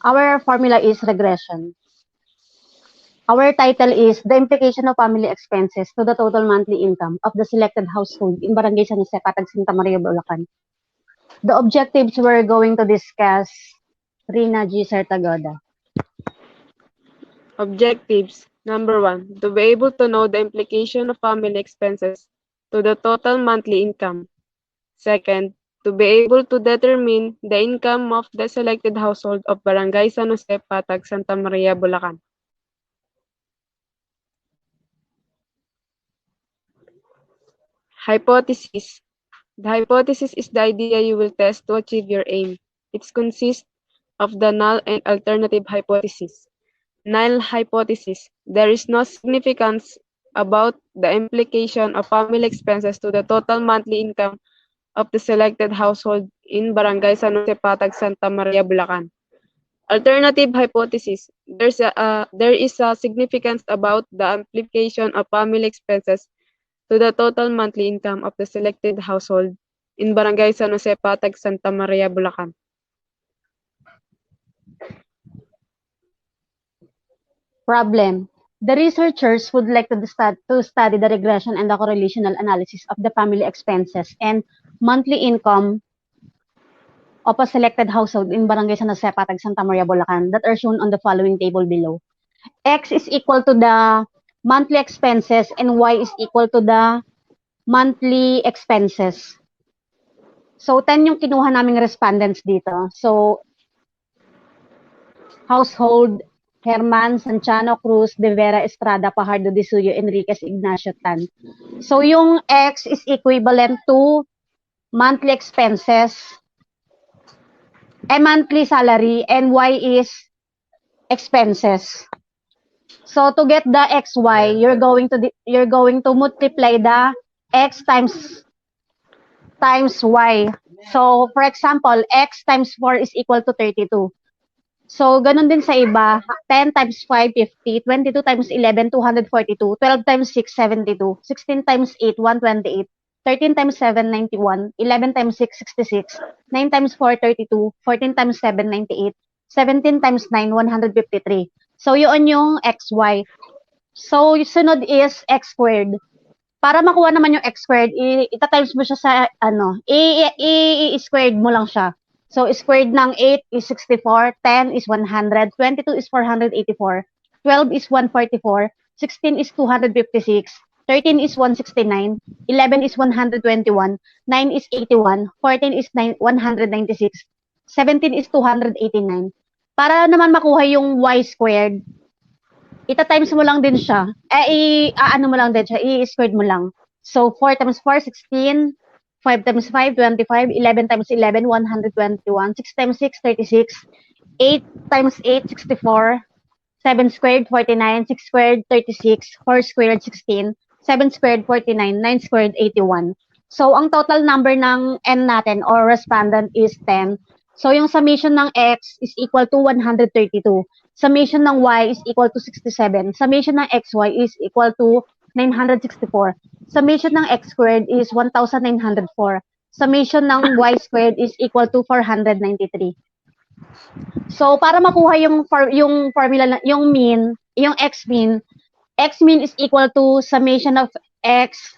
Our formula is regression. Our title is The Implication of Family Expenses to the Total Monthly Income of the Selected Household in Barangay San Jose, Patag, Santa Maria, Bulacan. The objectives we're going to discuss, Rina G. Sertagoda. Objectives. Number 1, to be able to know the implication of family expenses to the total monthly income. Second, to be able to determine the income of the selected household of Barangay San Jose, Patag, Santa Maria, Bulacan. Hypothesis. The hypothesis is the idea you will test to achieve your aim. It consists of the null and alternative hypothesis. Null hypothesis. There is no significance about the implication of family expenses to the total monthly income of the selected household in Barangay San Jose, Patag, Santa Maria, Bulacan. Alternative hypothesis. There is a significance about the implication of family expenses to the total monthly income of the selected household in Barangay San Jose, Patag, Santa Maria, Bulacan. Problem. The researchers would like to study the regression and the correlational analysis of the family expenses and monthly income of a selected household in Barangay San Jose, Patag, Santa Maria, Bulacan that are shown on the following table below. X is equal to the monthly expenses and Y is equal to the monthly expenses. So, 10 yung kinuha naming respondents dito. So, household, Herman, Sanchano, Cruz, De Vera, Estrada, Pajardo, De Suyo, Enriquez, Ignacio, Tan. So, yung X is equivalent to monthly expenses, monthly salary, and Y is expenses. So, to get the XY, you're going to multiply the X times Y. So, for example, X times 4 is equal to 32. So, ganun din sa iba. 10 times 5, 50. 22 times 11, 242. 12 times 6, 72. 16 times 8, 128. 13 times 7, 91. 11 times 6, 66. 9 times 4, 32. 14 times 7, 98. 17 times 9, 153. So, yun yung XY. So, yung sunod is X squared. Para makuha naman yung X squared, ita-times mo siya sa, i-squared mo lang siya. So, squared ng 8 is 64, 10 is 100, 22 is 484, 12 is 144, 16 is 256, 13 is 169, 11 is 121, 9 is 81, 14 is 196, 17 is 289. Para naman makuha yung Y squared, ita-times mo lang din siya. Ano mo lang din siya, i-squared mo lang. So, 4 times 4, 16, 5 times 5, 25, 11 times 11, 121, 6 times 6, 36, 8 times 8, 64, 7 squared, 49, 6 squared, 36, 4 squared, 16, 7 squared, 49, 9 squared, 81. So, ang total number ng N natin or respondent is 10. So, yung summation ng X is equal to 132. Summation ng Y is equal to 67. Summation ng XY is equal to 964. Summation ng X squared is 1,904. Summation ng Y squared is equal to 493. So, para makuha yung formula, yung mean, yung X mean is equal to summation of X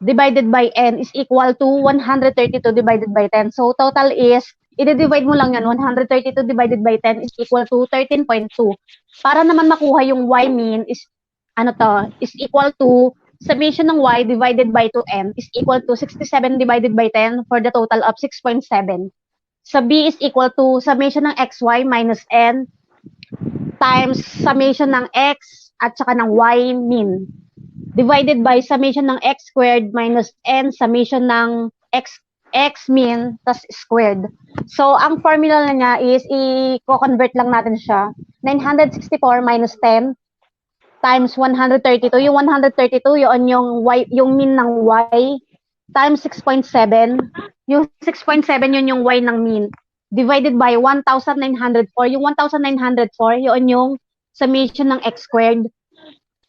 divided by N is equal to 132 divided by 10. So, total is, i-divide mo lang yan, 132 divided by 10 is equal to 13.2. Para naman makuha yung Y mean is, is equal to summation ng Y divided by 2N is equal to 67 divided by 10 for the total of 6.7. Sa B is equal to summation ng XY minus N times summation ng X at saka ng Y mean divided by summation ng X squared minus N summation ng X mean tas squared. So, ang formula na niya is i-convert lang natin siya. 964 minus 10 times 132. Yung 132, yun yung mean ng Y times 6.7. Yung 6.7, yun yung Y ng mean. Divided by 1,904. Yung 1,904, yun yung summation ng X squared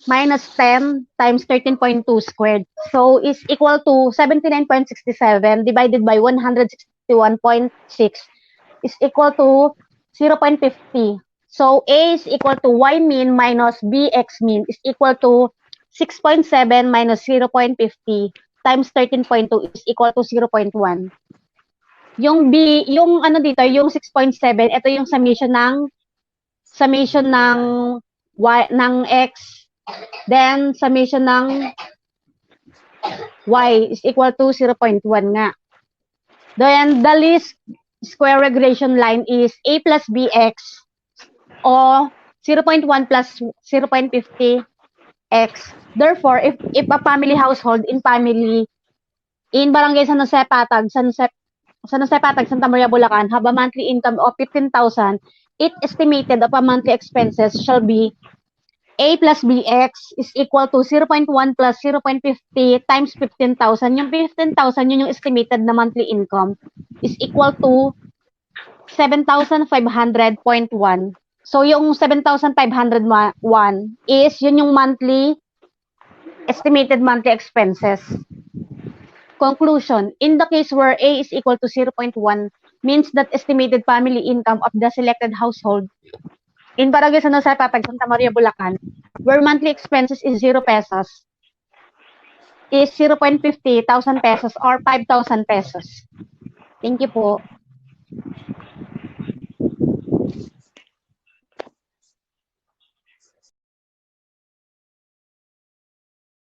minus 10 times 13.2 squared. So, is equal to 79.67 divided by 161.6 is equal to 0.50. So A is equal to Y mean minus BX mean is equal to 6.7 minus 0.50 times 13.2 is equal to 0.1. Yung B, yung ano dito, yung 6.7, ito yung summation ng Y ng X, then summation ng Y is equal to 0.1 nga. Then the least square regression line is A plus BX o 0.1 plus 0.50 X. Therefore, if a family household in Barangay San Jose Patag, Santa Maria, Bulacan have a monthly income of 15,000, it estimated of a monthly expenses shall be A plus BX is equal to 0.1 plus 0.50 times 15,000. Yung 15,000, yun yung estimated na monthly income is equal to 7,500.1. So, yung 7,501 is yun yung estimated monthly expenses. Conclusion, in the case where A is equal to 0.1 means that estimated family income of the selected household in Barangay San Jose Patag, Santa Maria, Bulacan, where monthly expenses is 0 pesos, is 0.50 thousand pesos or 5,000 pesos. Thank you po.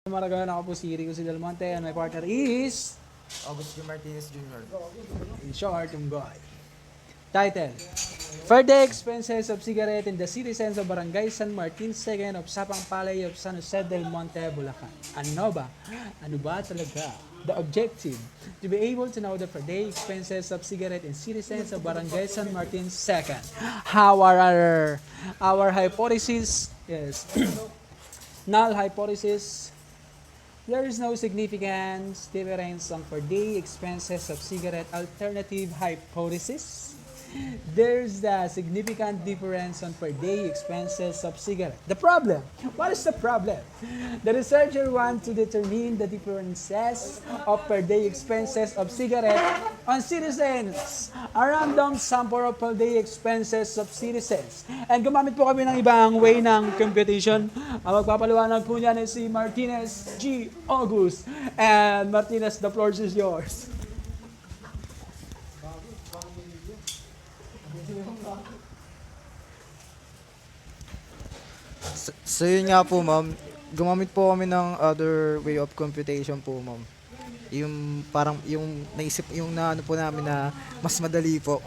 Maragalan, ako po si Rico Del Monte and my partner is August Martinez Jr. in short, yung boy. Title: For the expenses of cigarette in the citizens of Barangay San Martin II of Sapang Palay of San Jose del Monte, Bulacan. Ano ba? Ano ba talaga? The objective: to be able to know the per day expenses of cigarette in citizens of Barangay San Martin II. How are our hypothesis? Yes. Null hypothesis. There is no significant difference on per day expenses of cigarette. Alternative hypothesis. There's a significant difference on per day expenses of cigarette. The problem. What is the problem? The researcher wants to determine the differences of per day expenses of cigarette on citizens. A random sample of per day expenses of citizens. And gumamit po kami ng ibang way ng computation. Ang magpapaliwanag po niyan ay si Martinez G. August. And Martinez, the floor is yours. So yun nga po ma'am, gumamit po kami ng other way of computation po ma'am. Yung parang yung naisip yung na ano po namin na mas madali po.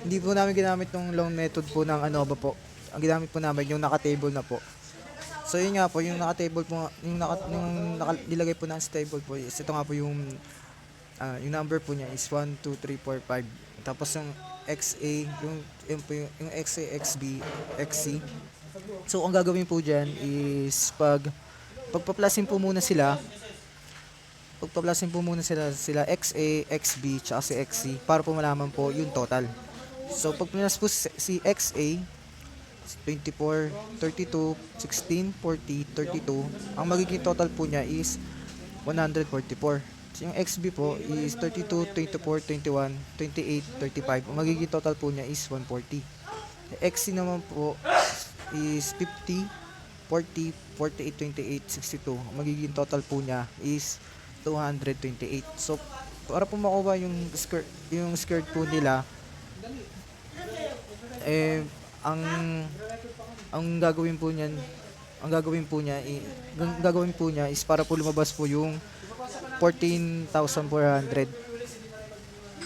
Hindi po namin ginamit yung long method po ng ano ba po. Ang ginamit po namin yung naka-table na po. So yun nga po, yung naka-table po, nilagay po na sa table po is ito nga po yung number po niya is 1, 2, 3, 4, 5. Tapos yung XA, yung XA, XB, XC. So, ang gagawin po dyan is pagpaplasin po muna sila, sila XA, XB, tsaka si XC para po malaman po yung total. So, pag pinas po si XA, 24, 32, 16, 40, 32, ang magiging total po niya is 144. So, yung XB po is 32, 24, 21, 28, 35. Ang magiging total po niya is 140. XC naman po is 50, 40, 48, 28, 62. Ang magiging total po niya is 228. So, para po makuha yung skirt po nila, ang gagawin po niya is para po lumabas po yung 14,400.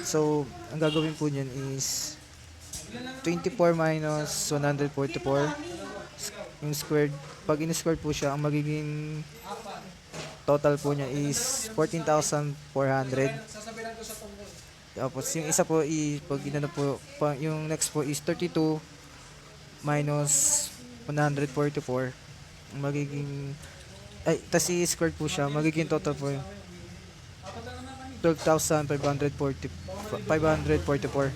So, ang gagawin po niyan is 24 minus 144 yung squared. Pag in-squared po siya, ang magiging total po niya is 14,400. Tapos yung isa po pag inano po, yung next po is 32 minus 144. Ang magiging tas i-squared po siya, magiging total po yung 12,544.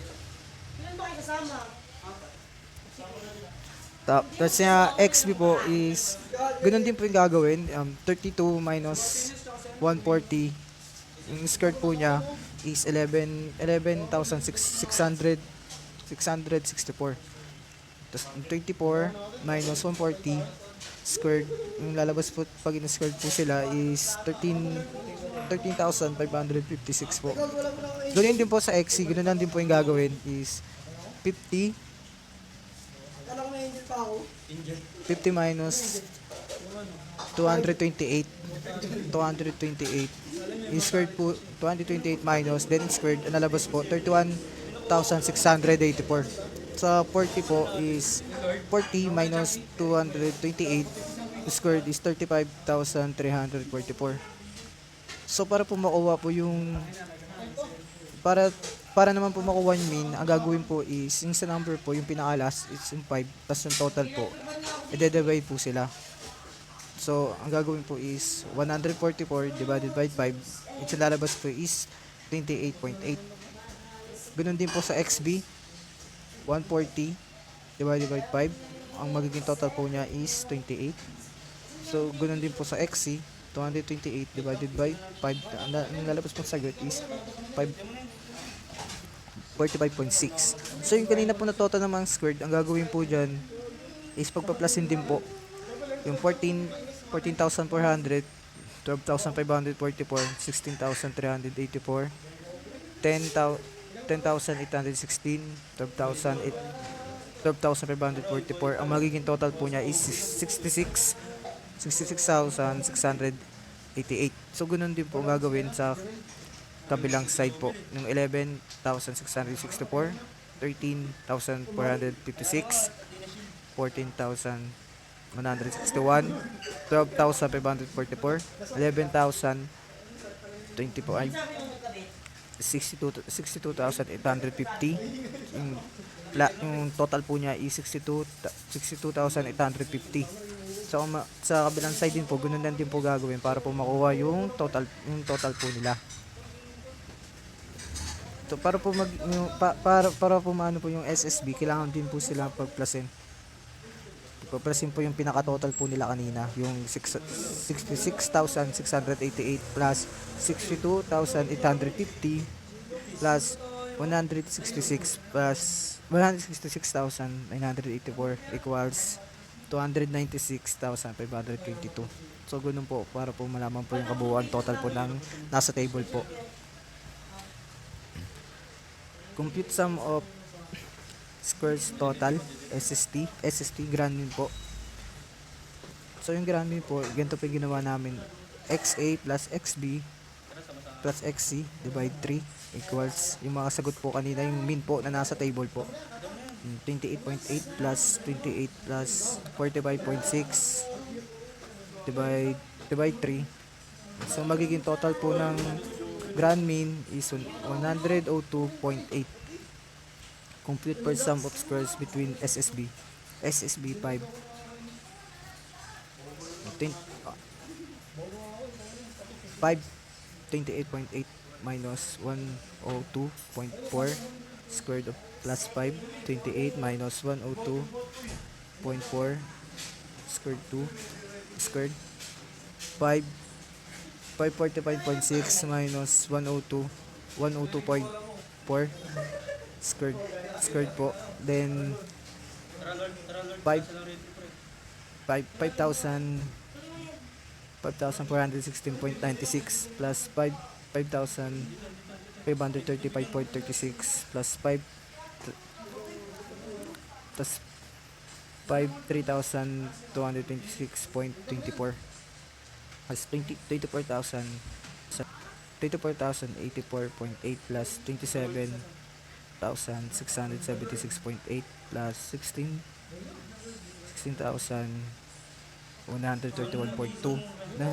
Tapos yung XB po is ganun din po yung gagawin, 32 minus 140. Yung skirt po niya is 11,600. 664. Tapos, yung 24 minus 140 squared, yung lalabas po pag in-squared po sila is 13,556 po. Ganyan din po sa XC, ganun lang din po yung gagawin is 50 50 minus 228 228 squared po 228 minus then squared ang lalabas po 31,684. Sa 40 po is 40 minus 228 squared is 35,344. So para po makuha po yung para para naman po makuha yung mean, ang gagawin po is yung sa number po, yung pinaka-last is yung 5, tapos yung total po, i-divide po sila. So, ang gagawin po is 144 divided by 5, yung lalabas po is 28.8. Ganun din po sa XB, 140 divided by 5, ang magiging total po niya is 28. So, ganun din po sa XC, 228 divided by 5, ang lalabas po sa sagot is 45.6. So yung kanina po na total ng mga squared, ang gagawin po dyan is pagpaplasin din po yung 14,400, 12,544, 16,384, 10,816, 12,544. Ang magiging total po niya is 66,688. So ganun din po ang gagawin sa kabilang side po ng 11,664, 13,456, 14,161, 12,544, 11,025, 62,850. Yung total po niya is 62,850. So sa kabilang side din po, ganun lang din po gagawin para po makuha yung total po nila. So para po para po maano po yung SSB, kailangan din po sila pagplasin. Pagplasin po yung pinaka-total po nila kanina, yung 66,688 plus 62,850 plus 166 plus 166,984 equals 296,522. So ganun po para po malaman po yung kabuuan total po ng nasa table po. Compute sum of squares total, SST grand mean po. So yung grand mean po, ganito po yung ginawa namin. XA plus XB plus XC divide 3 equals yung mga sagot po kanina, yung mean po na nasa table po. 28.8 plus 28 plus 45.6 divide 3. So magiging total po ng grand mean is 102.8. Compute per sum of squares between SSB 5 28.8 minus 102.4 squared of plus 5, 28 minus 102.4 squared 2 squared 5 545.6 minus 102.4 squared po, then 5 5,000 5,416.96 plus 5,535.36 plus 5 plus 3,226.24 as 24,000 24,084.8 plus 27,676.8 plus 16,131.2. Na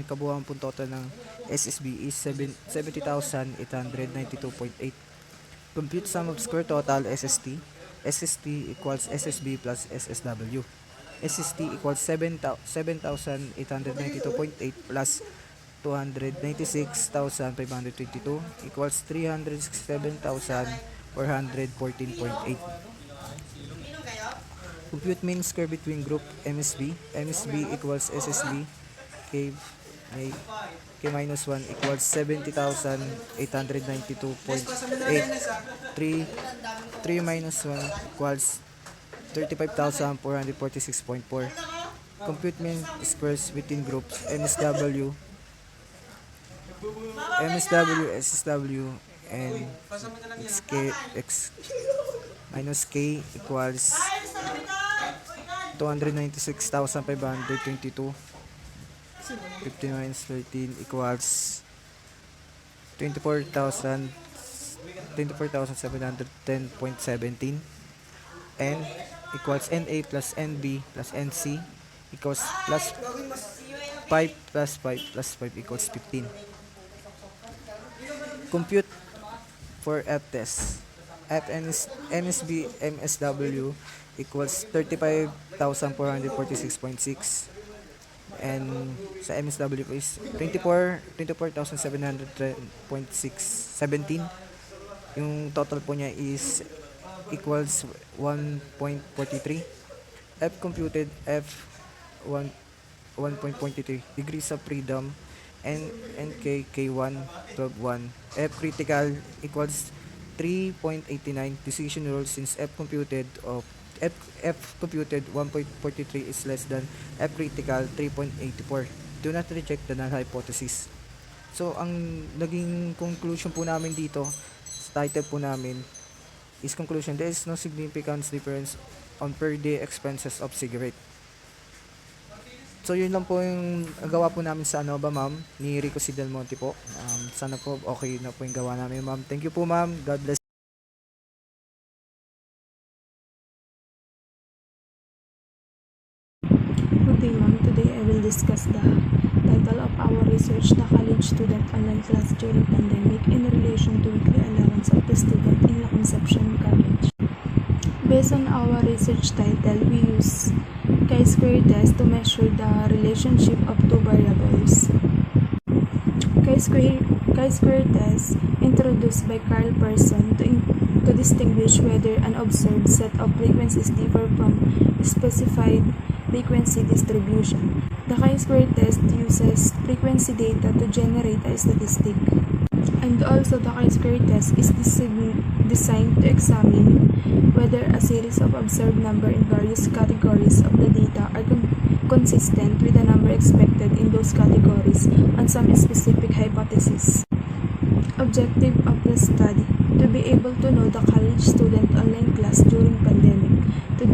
kabuuan po total ng SSB is 70,892.8. Compute sum of square total SST equals SSB plus SSW. SST equals 7,892.8 plus 296,522 equals 367,414.8. Compute mean square between group MSB equals SSB, may k minus 1 equals 70,892.8. 3 minus 1 equals 35,446.4. Compute mean squares within groups SSW, and x minus k equals 296,522. 15 minus 13 equals 24,000 24,710.17. N equals NA plus NB plus NC equals plus 5 plus 5 plus 5 equals 15. Compute for F test. NSB MSW equals 35,446.6, and sa MSW is 24,700.17. Yung total po niya is equals 1.43. F computed, F 1 1.23 degrees of freedom, and K1 12.1. F critical equals 3.89. Decision rule, since F computed 1.43 is less than F critical 3.84. Do not reject the null hypothesis. So ang naging conclusion po namin dito sa title po namin is conclusion: there is no significant difference on per day expenses of cigarette. So yun lang po yung gawa po namin sa ma'am, ni Rico C. Del Monte po. Sana po okay na po yung gawa namin, ma'am. Thank you po, ma'am. God bless. Good day, ma'am. Today I will discuss the title of our research, the college student online class during pandemic in relation to weekly allowance of the student in La Concepcion College. Based on our research title, we use chi-square test to measure the relationship of two variables. Chi-square test, introduced by Carl Person to distinguish whether an observed set of frequencies differ from specified frequency distribution. The chi-square test uses frequency data to generate a statistic. And also, the chi-square test is designed to examine whether a series of observed number in various categories of the data are consistent with the number expected in those categories on some specific hypothesis. Objective of the study: to be able to know the college student online class during pandemic, to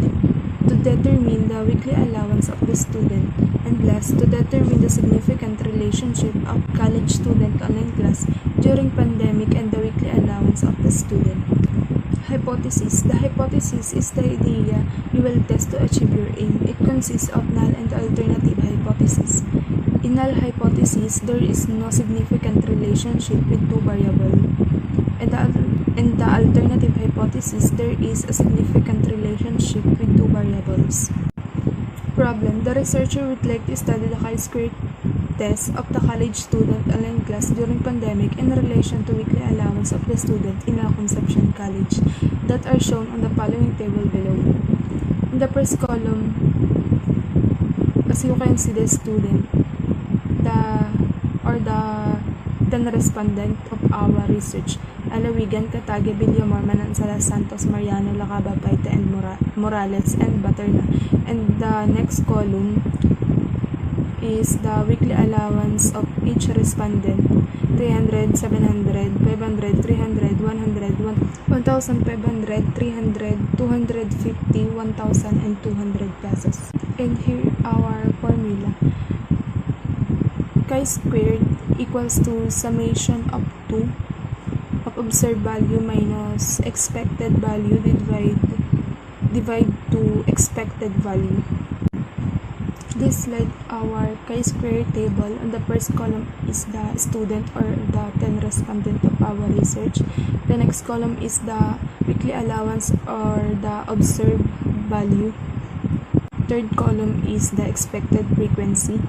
determine the weekly allowance of the student, and last, to determine the significant relationship of college student online class during pandemic and the weekly allowance of the student. Hypothesis: the hypothesis is the idea you will test to achieve your aim. It consists of null and alternative hypothesis. In null hypothesis, there is no significant relationship with two variables. In the alternative hypothesis, there is a significant relationship with two variables. Problem: the researcher would like to study the chi-square test of the college student online class during pandemic in relation to weekly allowance of the student in La Concepcion College that are shown on the following table below. In the first column, as you can see, the student, the 10 respondent of our research: Alawigan, Catage, Villomar, Manansalas, Santos, Mariano, Lacaba, Paita, and Morales, and Baterna. And the next column is the weekly allowance of each respondent: 300, 700, 500, 300, 100, 1,500, 300, 250, 1,000, and 200 pesos. And here our formula: chi-squared equals to summation of 2 of observed value minus expected value divide to expected value. This slide our chi-square table. On the first column is the student or the 10 respondent of our research. The next column is the weekly allowance or the observed value. Third column is the expected frequency.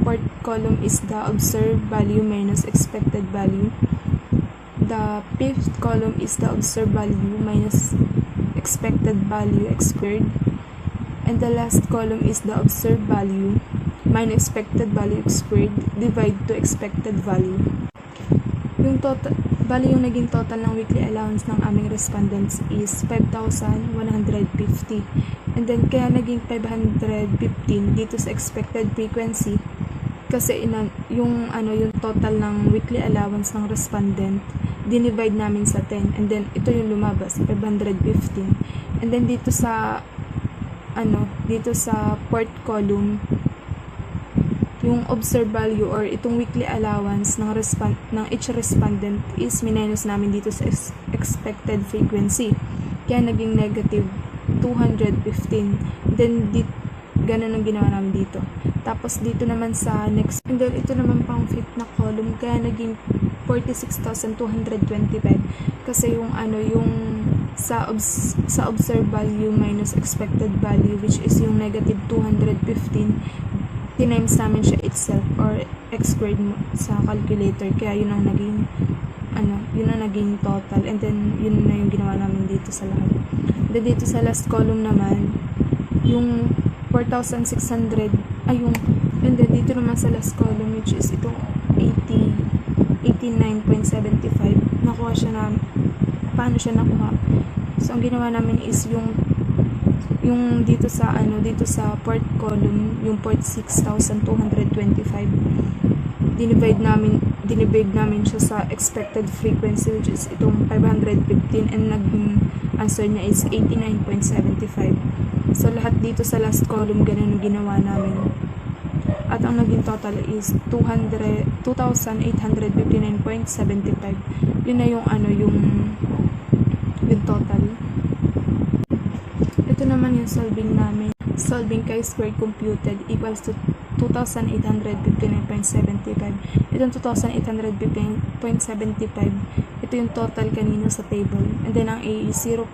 Fourth column is the observed value minus expected value. The fifth column is the observed value minus expected value x squared. And the last column is the observed value minus expected value squared divide to expected value. Yung total, bali yung naging total ng weekly allowance ng aming respondents is 5,150. And then kaya naging 515 dito sa expected frequency kasi yung total ng weekly allowance ng respondent dinivide namin sa 10, and then ito yung lumabas 515. And then dito sa fourth column, yung observed value or itong weekly allowance ng each respondent is minus namin dito sa expected frequency. Kaya naging negative 215. Then ganun ang ginawa namin dito. Tapos dito naman sa next, and then ito naman pang fifth na column, kaya naging 46,225 kasi yung sa observed value minus expected value, which is yung negative 215, tinimes namin siya itself or x squared sa calculator, kaya yun ang naging total, and then yun na yung ginawa namin dito sa lahat. Then dito sa last column naman, yung 4,600 and then dito naman sa last column, which is itong 89.75, nakuha siya na, paano siya nakuha? So ang ginawa namin is yung dito sa fourth column, yung 46,225, dinivide namin siya sa expected frequency, which is itong 515, and naging answer niya is 89.75. So lahat dito sa last column ganun yung ginawa namin. At ang naging total is 2,859.75. Yun na yung yung total. Ito naman yung solving namin. Solving chi-squared computed equals to 2,859.75. Itong 2,859.75, ito yung total kanina sa table. And then ang A is 0.05.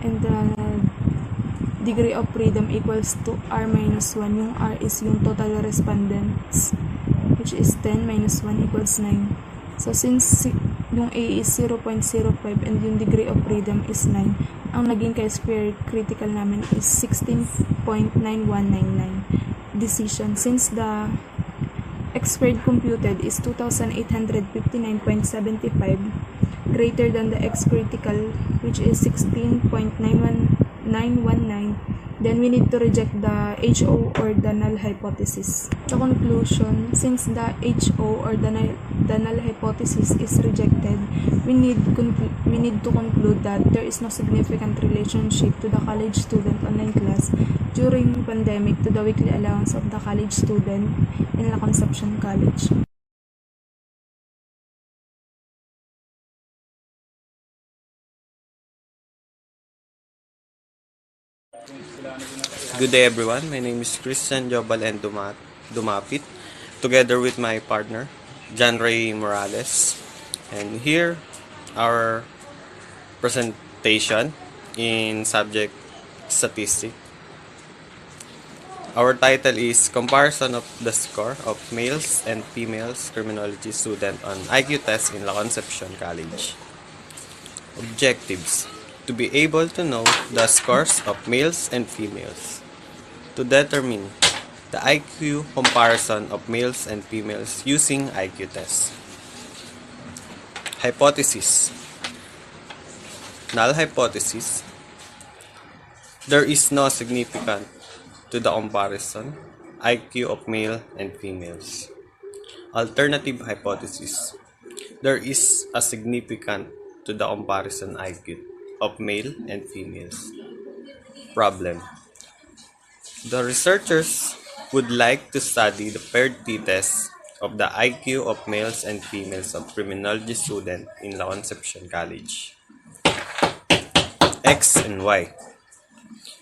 And the degree of freedom equals to R minus 1. Yung R is yung total respondents, which is 10 minus 1 equals 9. So since yung A is 0.05 and yung degree of freedom is 9, ang naging chi-square critical namin is 16.9199. Decision, since the x squared computed is 2,859.75 greater than the x critical, which is 16.919, then we need to reject the HO or the null hypothesis. The conclusion, since the HO or the null hypothesis is rejected, we need to conclude that there is no significant relationship to the college student online class during pandemic to the weekly allowance of the college student in La Concepcion College. Good day everyone, my name is Christian Jobal and Dumapit, together with my partner, John Ray Morales. And here, our presentation in subject statistics. Our title is Comparison of the Score of Males and Females Criminology Student on IQ Test in La Concepcion College. Objectives: to be able to know the scores of males and females, to determine the IQ comparison of males and females using IQ tests. Hypothesis: null hypothesis: there is no significant to the comparison IQ of male and females. Alternative hypothesis: there is a significant to the comparison IQ of male and females. Problem: the researchers would like to study the paired t-test of the IQ of males and females of criminology student in La Concepcion College. X and Y.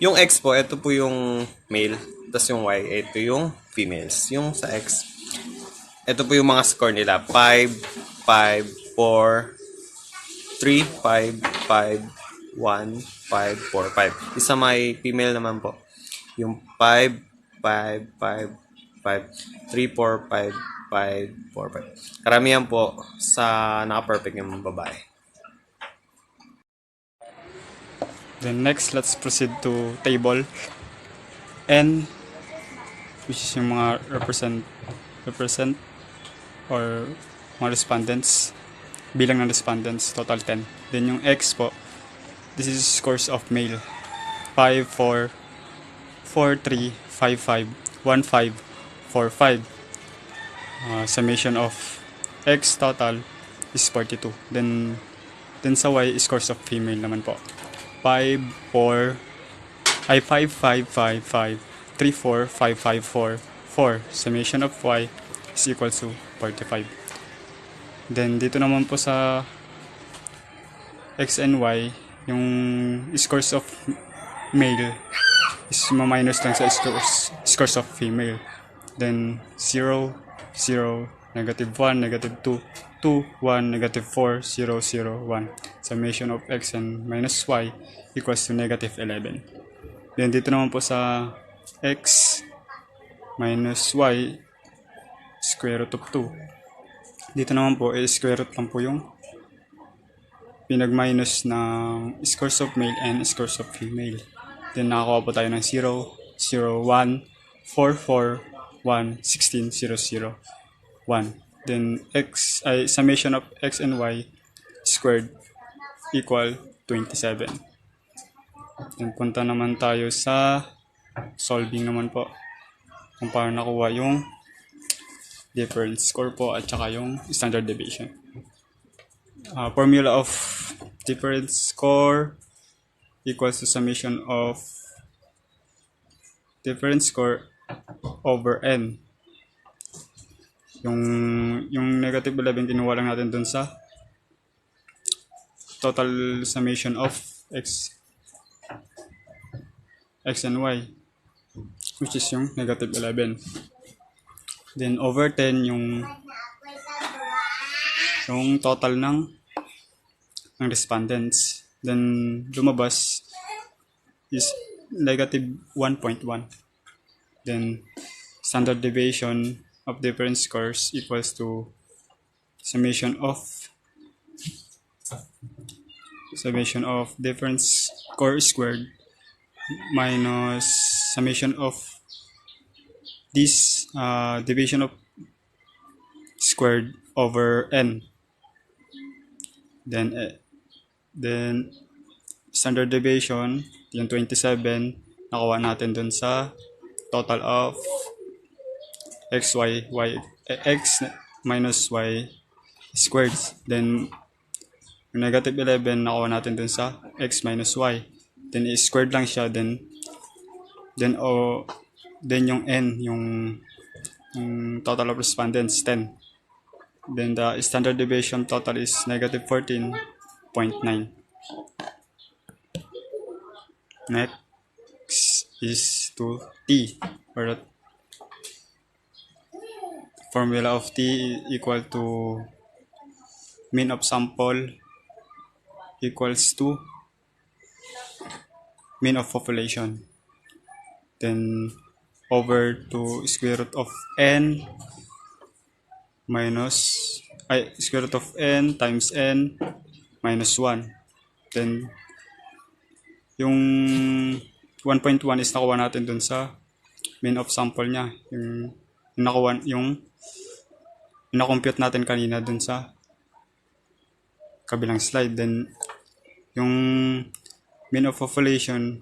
Yung X po, ito po yung male, tapos yung Y, ito yung females. Yung sa X, ito po yung mga score nila. 5, 5, 4, 3, 5, 5, 1, 5, 4, 5. Isa may female naman po. Yung 5, 5, 5, 5, 3, 4, 5, 5, 4, 5. Karamihan po sa naka-perfect yung babae. Then next, let's proceed to table. And which is yung mga represent or mga respondents, bilang ng respondents, total 10. Then yung X po, this is scores of male. 5, 4, 4, 3, 5, 5, 1, 5, 4, 5. Summation of X total is 42. Then sa Y, scores of female naman po. 5, 4, 5, 5, 5, 5, 3, 4, 5, 5, 4, 4. Summation of Y is equal to 45. Then dito naman po sa X and Y, yung scores of male is ma-minus lang sa scores of female. Then 0, 0, negative 1, negative 2, 2, 1, negative 4, 0, 0, 1. Summation of X and minus Y equals to negative 11. Then dito naman po sa X minus Y, square root of 2. Dito naman po, square root lang po yung pinag-minus ng scores of male and scores of female. Then nakakuha po tayo ng 0, 0, 1, 4, 4, 1, 16, 0, 0, 1. Then summation of X and Y squared equal 27. Then punta naman tayo sa solving naman po. Kung paano nakuha yung difference score po at saka yung standard deviation. Formula of difference score equals to summation of difference score over n. Yung negative 11 kinuha lang natin dun sa total summation of x and y, which is yung negative 11. Then over 10 yung total ng respondents. Then lumabas is negative 1.1. Then standard deviation of difference scores equals to summation of difference score squared minus summation of this division of squared over n. Then standard deviation, yung 27, nakuha natin dun sa total of x minus y squared. Then yung negative 11 nakuha natin dun sa x minus y. Then squared lang siya. Then yung n, yung total of respondents 10. Then the standard deviation total is negative 14.9. Next is to t, or formula of t equal to mean of sample equals to mean of population. Then over to square root of n square root of n times n minus 1. Then yung 1.1 is nakuha natin dun sa mean of sample niya. Yung na-compute natin kanina dun sa kabilang slide. Then yung mean of population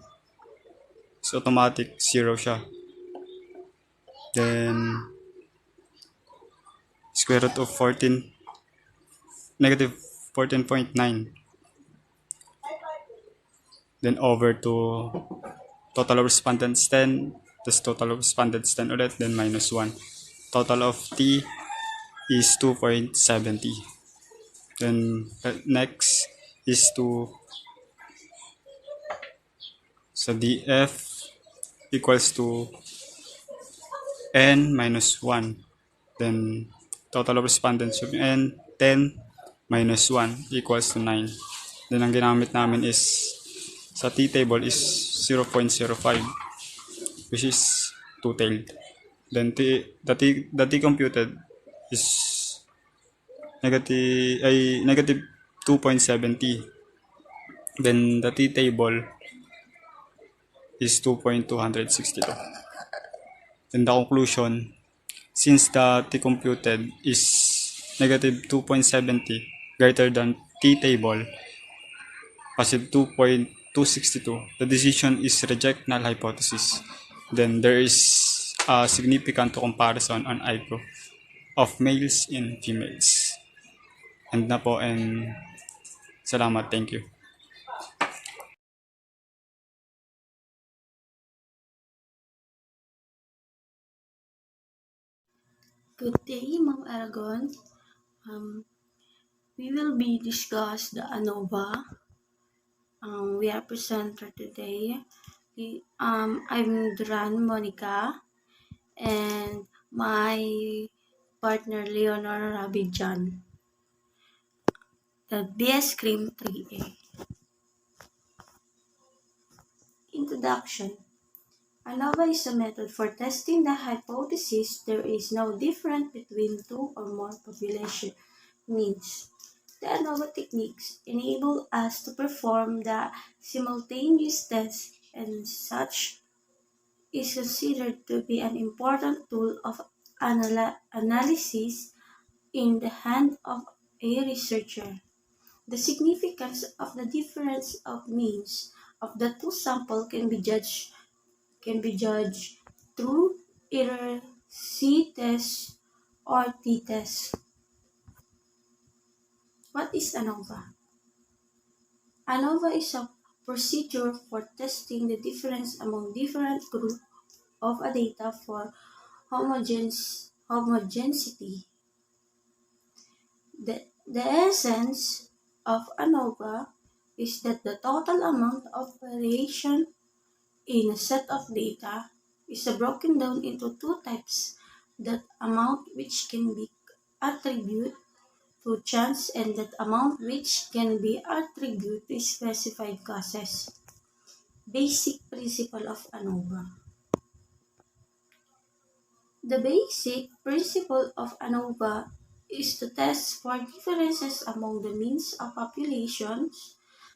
is automatic 0 siya. Then square root of negative 14.9. Then over to total of respondents 10, this total of respondents 10 ulit, then minus 1. Total of t is 2.70. Then next is sa df equals to n minus 1. Then total of respondents of n, 10 minus 1 equals to 9. Then ang ginamit namin is sa t-table is 0.05, which is two-tailed. Then the t computed is negative 2.70. Then the t-table is 2.262. Then the conclusion, since the t computed is negative 2.70 greater than t table positive 2.262, the decision is reject null hypothesis. Then there is a significant comparison on IQ of males and females. And na po, and salamat, thank you. Good day, Ma'am Aragon. We will be discuss the ANOVA. We are presenter today. I'm Duran Monica and my partner Leonor Rabidjan. The Bscrim 3A. Introduction. ANOVA is a method for testing the hypothesis there is no difference between two or more population means. The ANOVA techniques enable us to perform the simultaneous test, and such is considered to be an important tool of analysis in the hand of a researcher. The significance of the difference of means of the two samples can be judged through either C test or T test. What is ANOVA? ANOVA is a procedure for testing the difference among different groups of a data for homogeneity. The essence of ANOVA is that the total amount of variation in a set of data is broken down into two types: that amount which can be attributed to chance and that amount which can be attributed to specified causes. Basic principle of ANOVA. The basic principle of ANOVA is to test for differences among the means of populations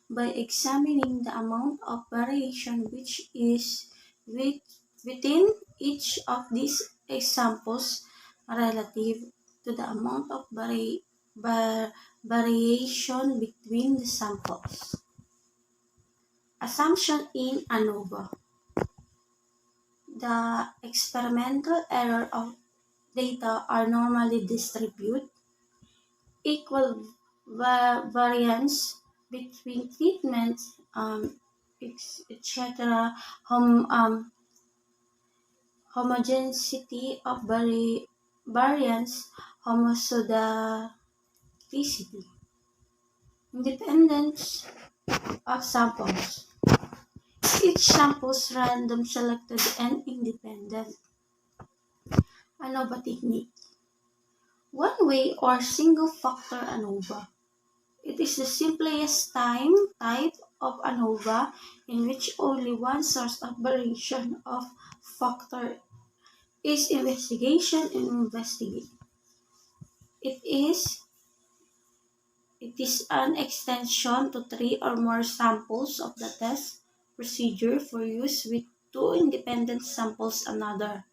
by examining the amount of variation which is within each of these examples relative to the amount of variation between the samples. Assumption in ANOVA. The experimental error of data are normally distributed. Equal variance between treatments, etc. Homogeneity of variance, homoscedasticity. Independence of samples. Each sample is random selected and independent. ANOVA technique. One-way or single-factor ANOVA. It is the simplest type of ANOVA in which only one source of variation of factor is investigation and investigate. It is an extension to three or more samples of the test procedure for use with two independent samples another.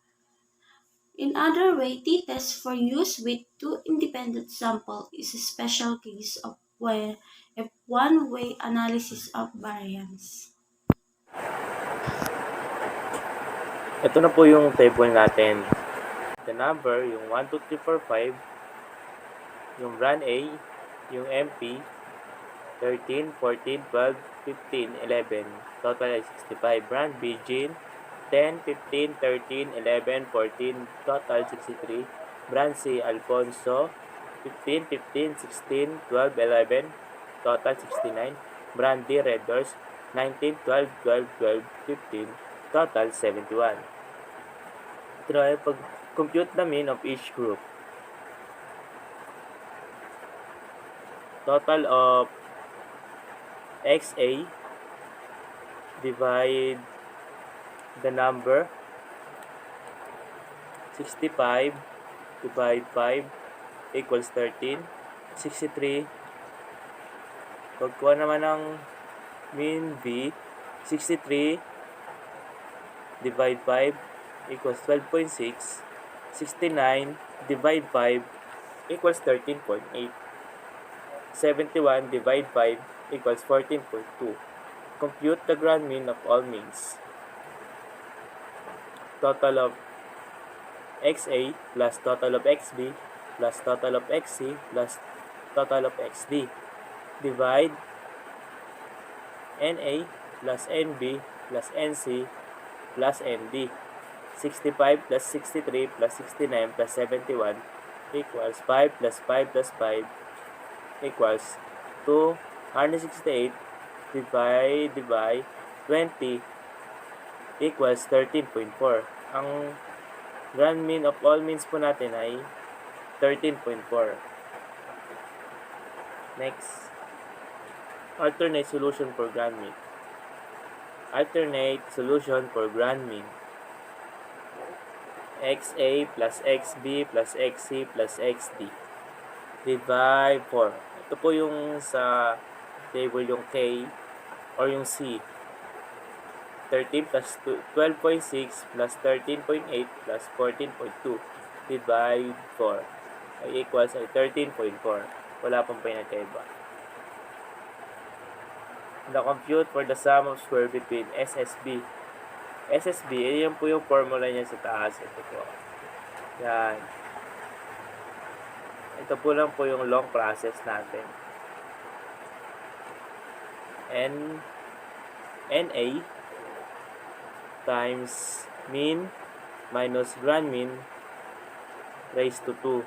In other way, t-test for use with two independent samples is a special case of a one-way analysis of variance. Ito na po yung table natin. The number, yung 1, 2, 3, 4, 5. Yung brand A, yung MP, 13, 14, 12, 15, 11. Total ay 65. Brand B, Gene, 10, 15, 13, 11, 14. Total 63. Brand C, Alfonso, 15, 15, 16, 12, 11. Total 69. Brand D, Red Doors, 19, 12, 12, 12, 15. Total 71. Ito na ay pag-compute the mean of each group. Total of XA divide the number 65 divide 5 equals 13. 63. Pagkuha naman ng mean V, 63 divide 5 equals 12.6. 69 divide 5 equals 13.8. 71 divide 5 equals 14.2. Compute the grand mean of all means. Total of XA plus total of XB plus total of XC plus total of XD. Divide NA plus NB plus NC plus ND. 65 plus 63 plus 69 plus 71 equals 5 plus 5 plus 5 equals 268 divided by 20 equals 13.4. Ang grand mean of all means po natin ay 13.4. Next, alternate solution for grand mean. Alternate solution for grand mean. XA plus XB plus XC plus XD. Divide 4. Ito po yung sa table yung K or yung C. 13 plus 12.6 plus 13.8 plus 14.2 divide 4 ay equals ay 13.4. Wala pong pinagkaiba. The compute for the sum of square between SSB. SSB, yan po yung formula niya sa taas. Ito po. Yan. Ito po lang po yung long process natin. NA times mean minus grand mean raised to 2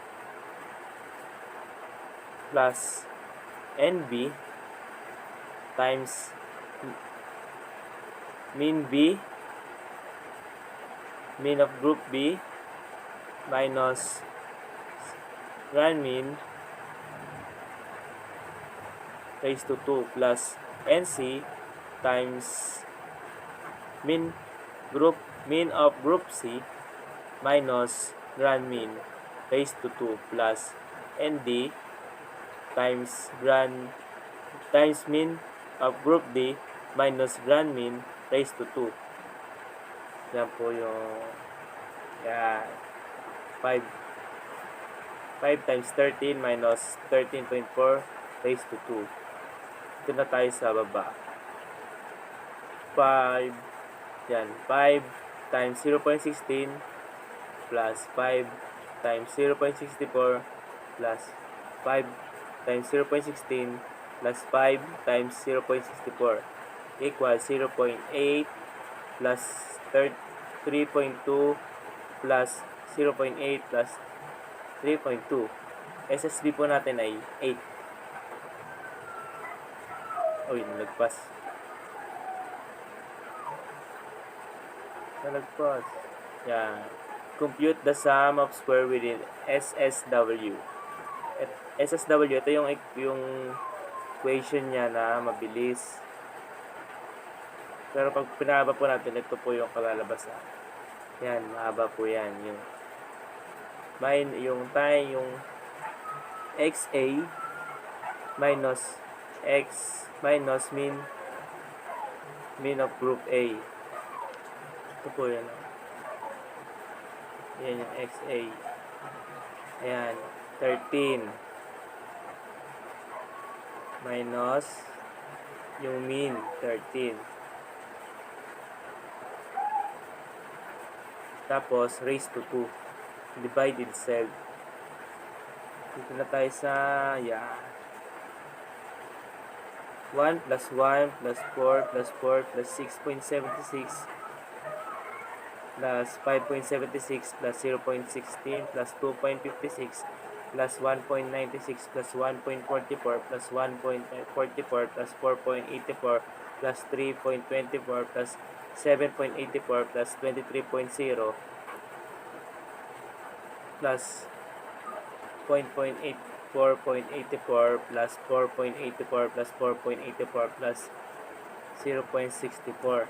plus NB times mean B, mean of group B minus grand mean raised to 2 plus NC times mean of group C minus grand mean raised to 2 plus ND times mean of group D minus grand mean raised to 2. Yan po yung 5 times 13 minus 13.4 raised to 2. Ito na tayo sa baba. 5 times 0.16 plus 5 times 0.64 plus 5 times 0.16 plus 5 times 0.64 equals 0.8 plus 3.2 plus 0.8 plus 3.2. SSB po natin ay 8. Nalagpas. Yan. Compute the sum of square within SSW. SSW, ito yung equation niya na mabilis. Pero pag pinahaba po natin, ito po yung kalalabasan. Yan, mahaba po yan. Yung XA minus X minus mean of group A. Ito po yan. Yan yung XA. Ayan, 13 minus yung mean 13. Tapos raised to 2. Divide itself. Dito na tayo sa 1 plus 1 plus 4 plus 4 plus 6.76 plus 5.76 plus 0.16 plus 2.56 plus 1.96 plus 1.44 plus 1.44 plus 4.84 plus 3.24 plus 7.84 plus 23.0 plus 0.84 plus 4.84 plus 4.84 plus 0.64.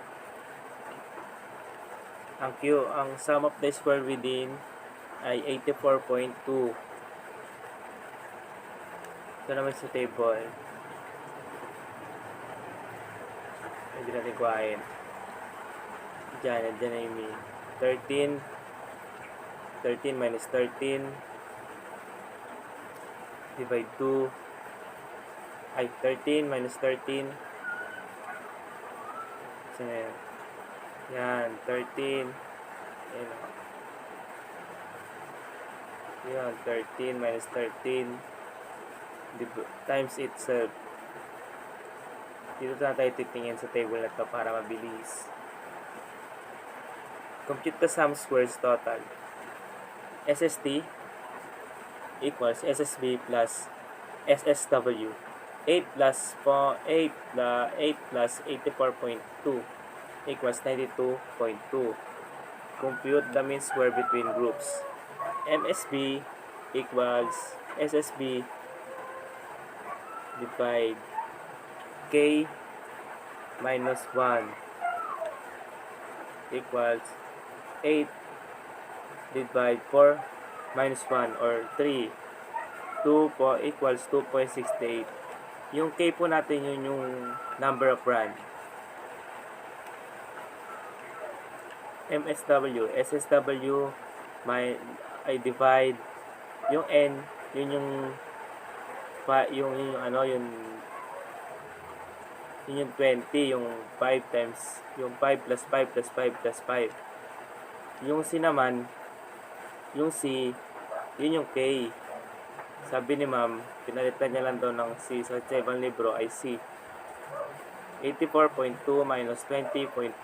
Ang sum of the square within ay 84.2. Ito naman sa table. Pwede natin kuhain. Diyan na yung mean. 13 minus 13 divide 2 ay 13 minus 13 so, yan 13 yan 13 minus 13 times itself. Dito na tayo titingin sa table na to para mabilis. Compute the sum squares total. SST equals SSB plus SSW. 8 plus 84.2 equals 92.2. Compute the mean square between groups. MSB equals SSB divide K minus 1 equals 8 divide 4 minus 1 or 3. 2 po equals 2.68. Yung K po natin yun yung number of run. SSW I divide yung N, yun yung yun yung 20, yung 5 times, yung 5 plus 5 plus 5 plus 5. Yung C naman, yung C, yun yung K. Sabi ni ma'am, pinalitan niya lang daw ng C sa ibang libro ay C. 84.2 minus 20.4.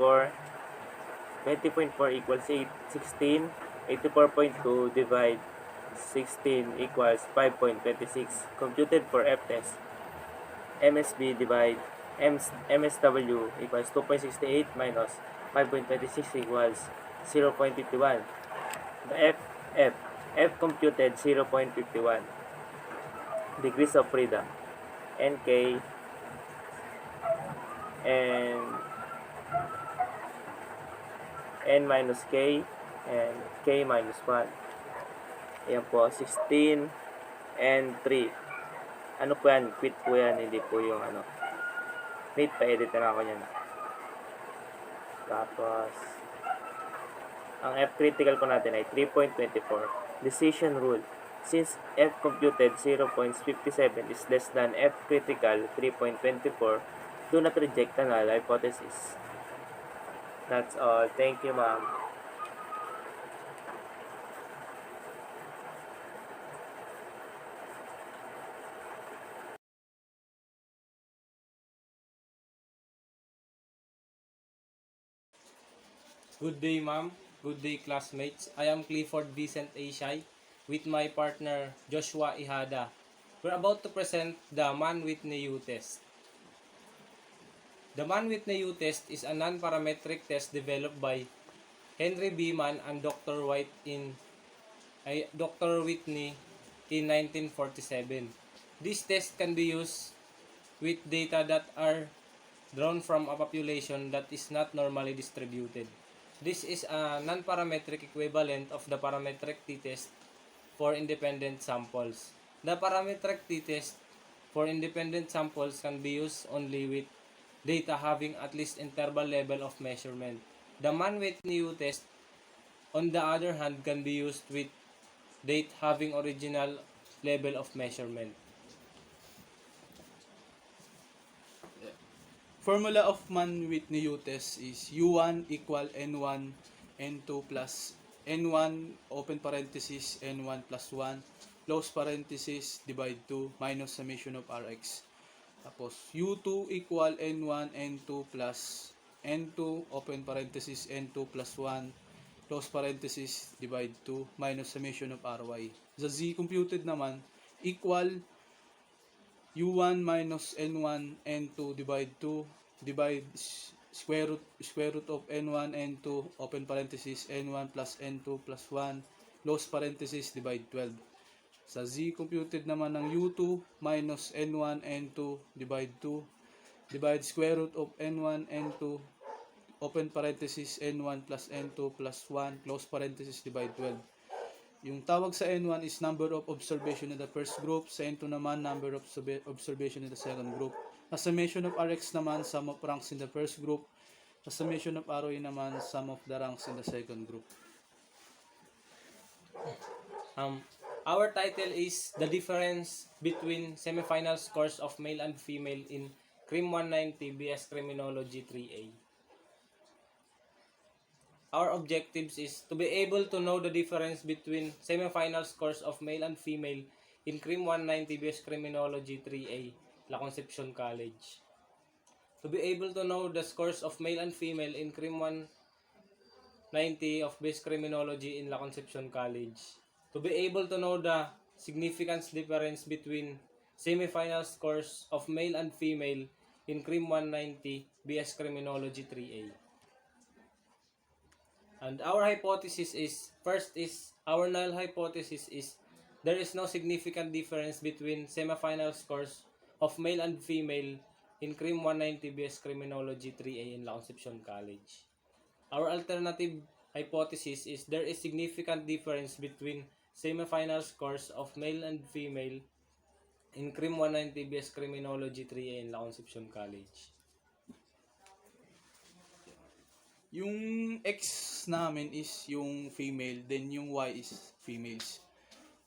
20.4 equals 16. 84.2 divide 16 equals 5.26. Computed for F test. MSB divide MSW equals 2.68 minus 5.26 equals 0.51. The F computed 0.51. Degrees of freedom. NK and N minus K and K minus 1. Ayan po, 16 and 3. Ano po yan? Quit po yan, hindi po yung ano. Wait, pa-edit na ako yan. Tapos, ang F critical po natin ay 3.24. Decision rule. Since F computed 0.57 is less than F critical 3.24, do not reject the null hypothesis. That's all. Thank you, ma'am. Good day, ma'am. Good day, classmates. I am Clifford Vincent Ashai with my partner Joshua Ihada. We're about to present the Mann-Whitney U test. The Mann-Whitney U test is a non-parametric test developed by Henry B. Mann and Dr. Whitney in 1947. This test can be used with data that are drawn from a population that is not normally distributed. This is a non-parametric equivalent of the parametric t-test for independent samples. The parametric t-test for independent samples can be used only with data having at least interval level of measurement. The Mann-Whitney U test, on the other hand, can be used with data having original level of measurement. Formula of Mann-Whitney U test is U1 equal N1 N2 plus N1 open parenthesis N1 plus 1 close parenthesis divide 2 minus summation of Rx. Tapos U2 equal N1 N2 plus N2 open parenthesis N2 plus 1 close parenthesis divide 2 minus summation of Ry. The Z computed naman equal U1 minus N1 N2 divide 2 divide square root of N1 N2 open parenthesis N1 plus N2 plus 1 close parenthesis divide 12. Sa Z computed naman ng U2 minus N1 N2 divide 2 divide square root of N1 N2 open parenthesis N1 plus N2 plus 1 close parenthesis divide 12. Yung tawag sa N1 is number of observation in the first group, sa N2 naman number of observation in the second group. As summation of Rx naman, sum of ranks in the first group, Sa summation of ROE naman, sum of the ranks in the second group. Our title is The Difference Between Semifinal Scores of Male and Female in Crim 190 BS Criminology 3A. Our objectives is to be able to know the difference between semifinal scores of male and female in Crim 190 BS Criminology 3A, La Concepcion College. To be able to know the scores of male and female in Crim 190 of BS Criminology in La Concepcion College. To be able to know the significance difference between semifinal scores of male and female in Crim 190 BS Criminology 3A. And our hypothesis is, first is, our null hypothesis is, there is no significant difference between semifinal scores of male and female in Crim 190 BS Criminology 3A in La Concepcion College. Our alternative hypothesis is there is significant difference between semifinal scores of male and female in Crim 190 BS Criminology 3A in La Concepcion College. Yung X namin is yung female, then yung Y is females.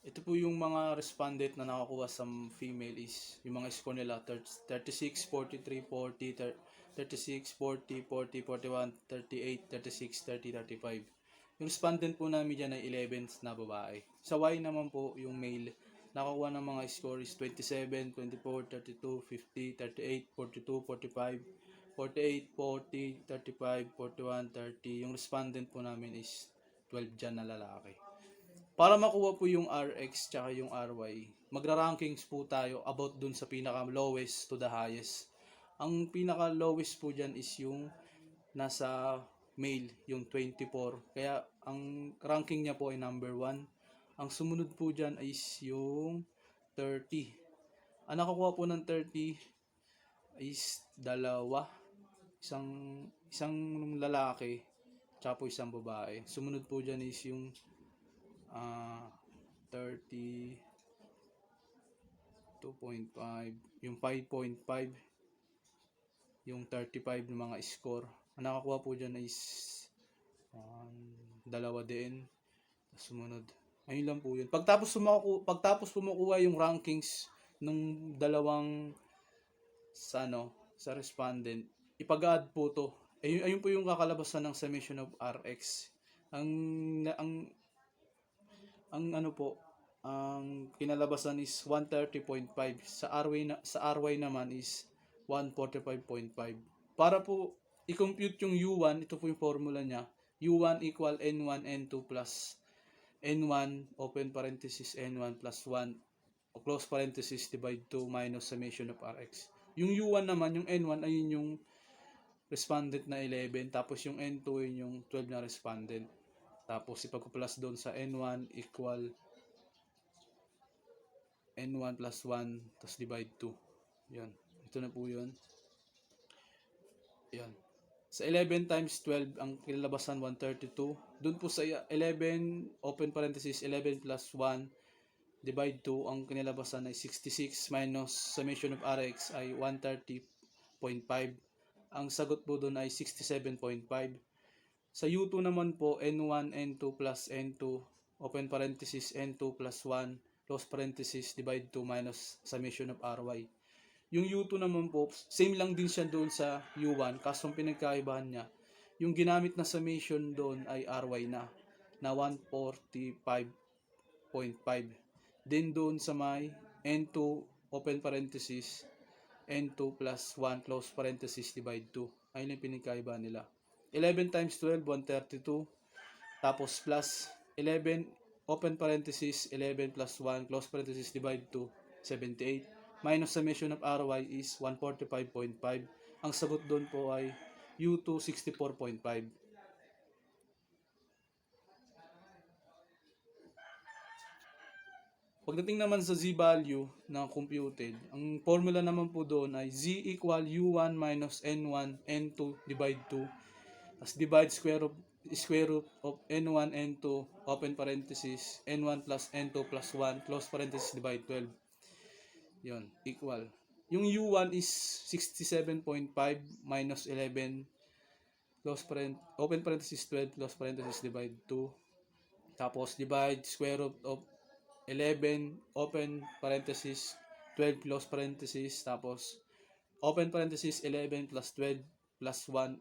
Ito po yung mga respondent na nakakuha sa female is yung mga score nila 36, 43, 40, 36, 40, 40, 41, 38, 36, 30, 35. Yung respondent po namin dyan ay 11 na babae. Sa Y naman po yung male, nakakuha ng mga score is 27, 24, 32, 50, 38, 42, 45, 48, 40, 35, 41, 30. Yung respondent po namin is 12 dyan na lalaki. Para makuha po yung RX tsaka yung RY, magra-rankings po tayo about dun sa pinaka-lowest to the highest. Ang pinaka-lowest po dyan is yung nasa male, yung 24. Kaya ang ranking niya po ay number 1. Ang sumunod po dyan is yung 30. Ang nakakuha po ng 30 is dalawa. Isang lalaki tsaka po isang babae. Sumunod po dyan is yung 32.5, yung 5.5, yung 35 ng mga score. Ang nakakuha po dyan is dalawa din. Sumunod. Ayun lang po yun. Pagtapos po makuha yung rankings ng dalawang sa respondent, ipag-add po to. Ayun po yung kakalabasan ng summation of RX. Ang kinalabasan is 130.5. Sa RY naman is 145.5. Para po i-compute yung U1, ito po yung formula niya. U1 equal N1 N2 plus N1 open parenthesis N1 plus 1 o close parenthesis divide 2 minus summation of RX. Yung U1 naman, yung N1 ayun yung respondent na 11, tapos yung N2 yun yung 12 na respondent. Tapos ipag-plus doon sa N1 equal N1 plus 1 tapos divide 2. Yan. Ito na po yun. Yan. Sa 11 times 12, ang kinalabasan 132. Doon po sa 11, open parenthesis, 11 plus 1 divide 2, ang kinalabasan ay 66 minus summation of RX ay 130.5. Ang sagot po doon ay 67.5. Sa U2 naman po, N1, N2 plus N2, open parenthesis, N2 plus 1, close parenthesis, divide 2 minus summation of RY. Yung U2 naman po, same lang din siya doon sa U1, kaso ang pinagkaibahan niya, yung ginamit na summation doon ay RY na 145.5. Then doon sa may N2, open parenthesis, N2 plus 1, close parenthesis, divide 2. Ayun yung pinagkaibahan nila. 11 times 12, 132. Tapos plus 11, open parenthesis, 11 plus 1, close parenthesis, divide 2, 78. Minus summation of RY is 145.5. Ang sagot doon po ay U2, 64.5. Pagdating naman sa z-value na computed, ang formula naman po doon ay z equal u1 minus n1 n2 divide 2. As divide square root of n1 n2 open parenthesis n1 plus n2 plus 1 close parenthesis divide 12. Yon, equal. Yung u1 is 67.5 minus 11 open parenthesis 12, close parenthesis, divide 2. Tapos, divide square root of 11, open parenthesis, 12, close parenthesis. Tapos, open parenthesis, 11 plus 12 plus 1,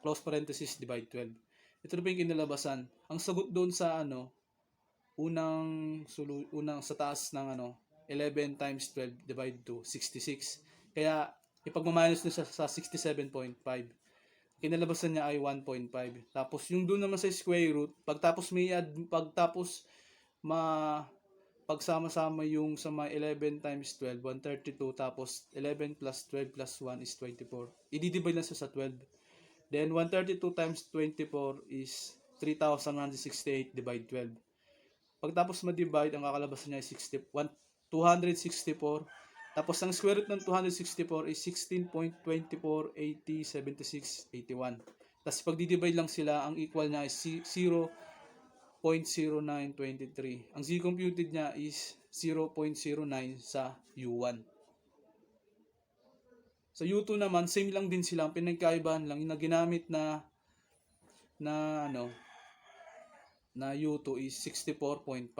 close parenthesis, divide 12. Ito na po yung kinalabasan. Ang sagot doon sa unang sa taas ng 11 times 12 divide 2, 66. Kaya, ipagmaminus nyo sa 67.5. Kinalabasan niya ay 1.5. Tapos yung doon naman sa square root, pagtapos pagsama-sama yung sa mga 11 times 12, 132, tapos 11 plus 12 plus 1 is 24. I-divide lang siya sa 12. Then 132 times 24 is 3,168 divide 12. Pagtapos ma-divide, ang kakalabasan niya ay 264. Tapos ang square root ng 264 is 16.24, 80, 76, 81. Tapos pag di-divide lang sila, ang equal niya is 0.0923. Ang z-computed niya is 0.09 sa U1. Sa U2 naman, same lang din sila. Ang pinagkaibahan lang, yung ginamit na U2 is 64.5.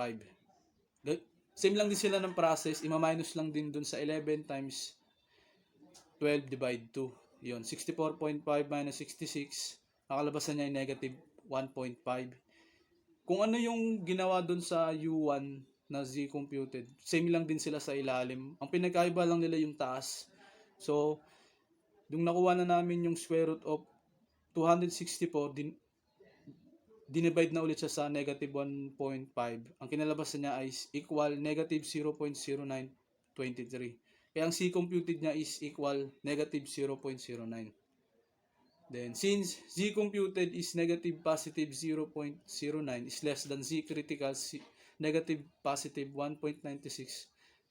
Same lang din sila ng process, ima-minus lang din dun sa 11 times 12 divide 2. Yun, 64.5 minus 66, nakalabasan niya ay negative 1.5. Kung ano yung ginawa dun sa U1 na z-computed, same lang din sila sa ilalim. Ang pinagkaiba lang nila yung taas. So, yung nakuha na namin yung square root of 264, dinivide na ulit siya sa negative 1.5. Ang kinalabasan niya ay equal negative 0.0923. Kaya ang C-computed niya is equal negative 0.09. Then, since Z-computed is negative positive 0.09 is less than Z-critical negative positive 1.96,